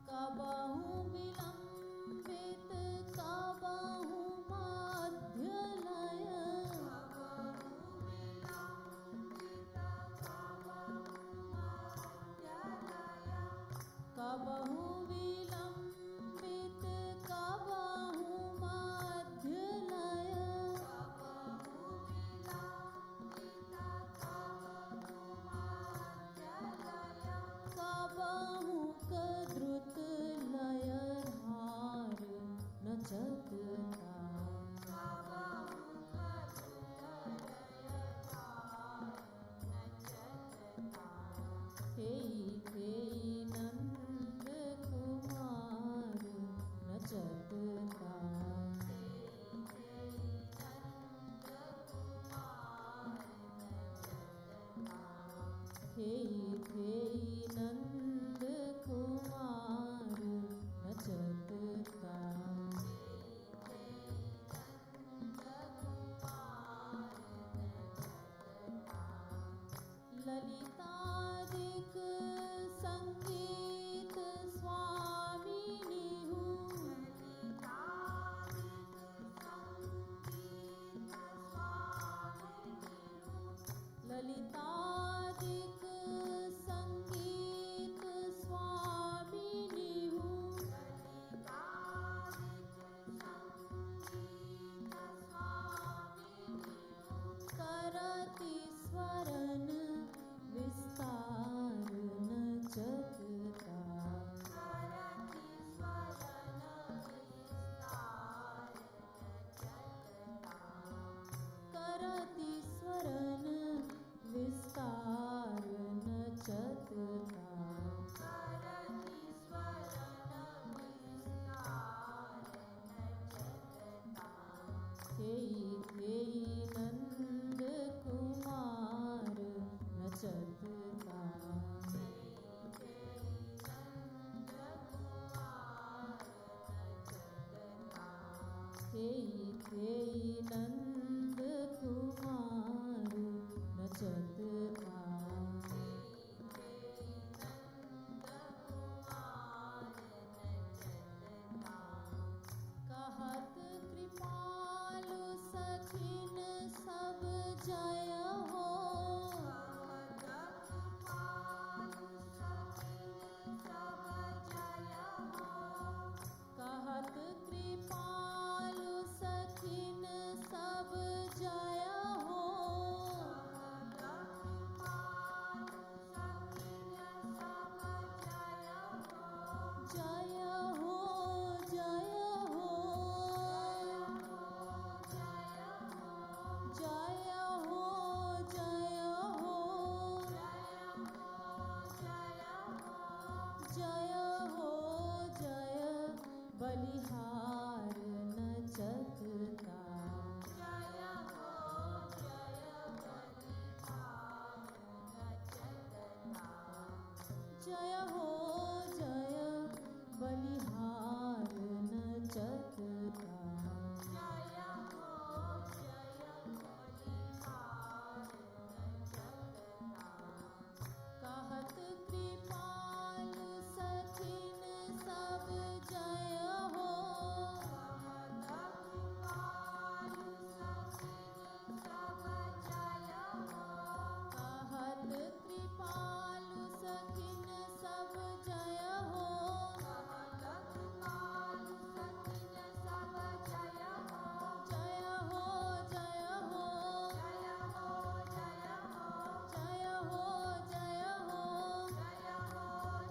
कबहु विलंबित कबहु मध्य लय कबहु विलंबित कबहु मध्य लय कबहु द्रुत लय हार नचता थेई थेई नंद कुमार नचता थेई थेई नंद कुमार नचता ललितादिक संगीत स्वामिनी हूँ ललितादिक संगीत स्वामिनी हूँ करति स्वरन विस्तार नचता करति स्वरन विस्तार थेई थेई नंद कुमार नचत था कहत कृपालु सखिन सब जय हो कहत कृपालु सखिन सब जय हो जय हो जय हो जय हो जय हो जय हो जय बलिहार नचत का जय हो जय बलिहार नचत का जय हो जय बलिहार नचत का जय हो जय बलिहार नचत का कहत कृपालु सखिन सब जय हो कहत कृपालु सखिन सब जय हो कहत कृपालु सखिन सब जय हो कहत कृपालु सखिन सब जय हो जय हो जय हो जय हो जय हो जय हो जय हो जय हो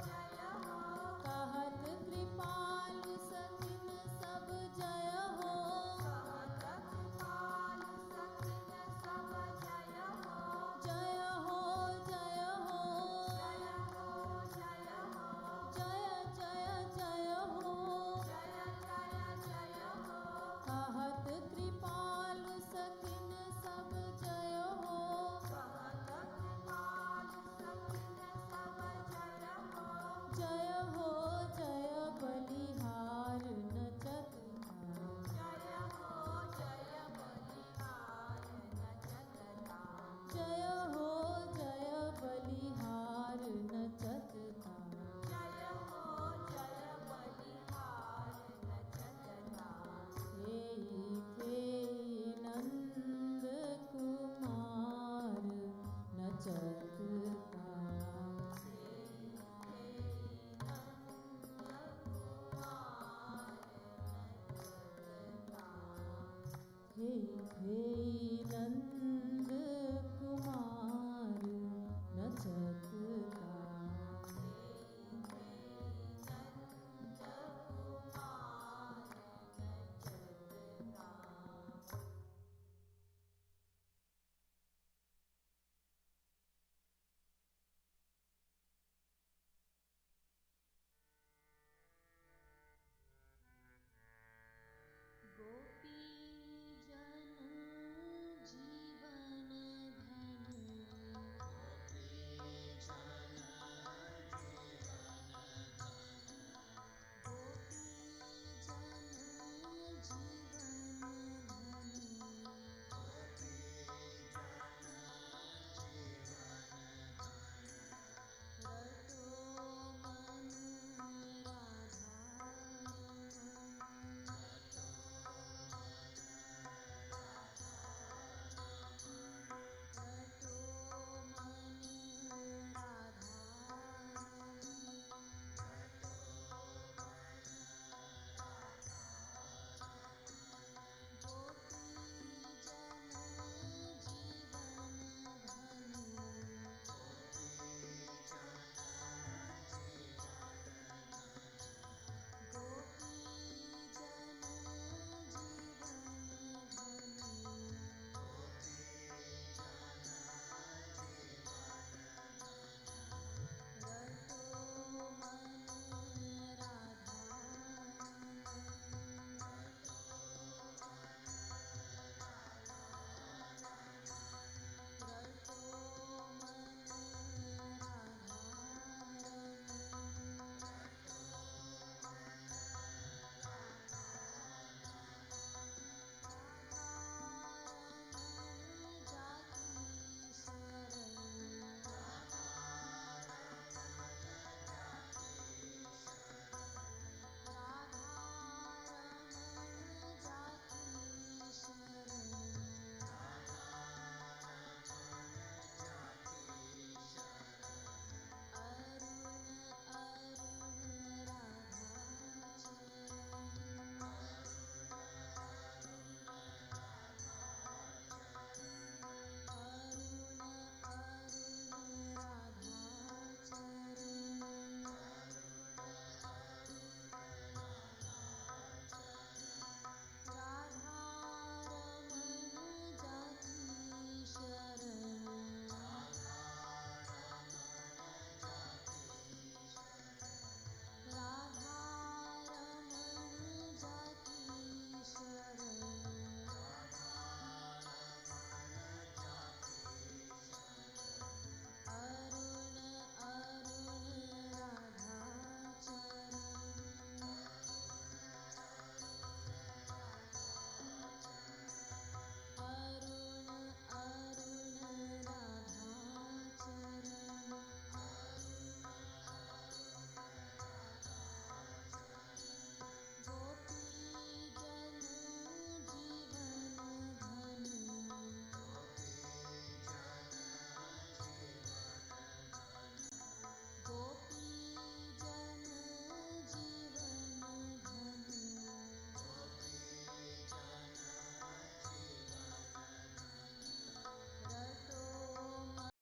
जय हो कहत कृपालु सखिन सब जय हो कहत कृपालु सखिन सब जय हो जय हो जय हो जय हो जय हो जय जय जय हो जय जय जय हो कहत कृपालु सखिन सब जय हो कहत कृपालु सखिन सब जय हो जय हो जय बलिहार नचत था जय हो जय बलिहार नचत था जय हो जय बलिहार नचत था जय हो जय बलिहार नचत था थेई थेई नंद कुमार नचत था हे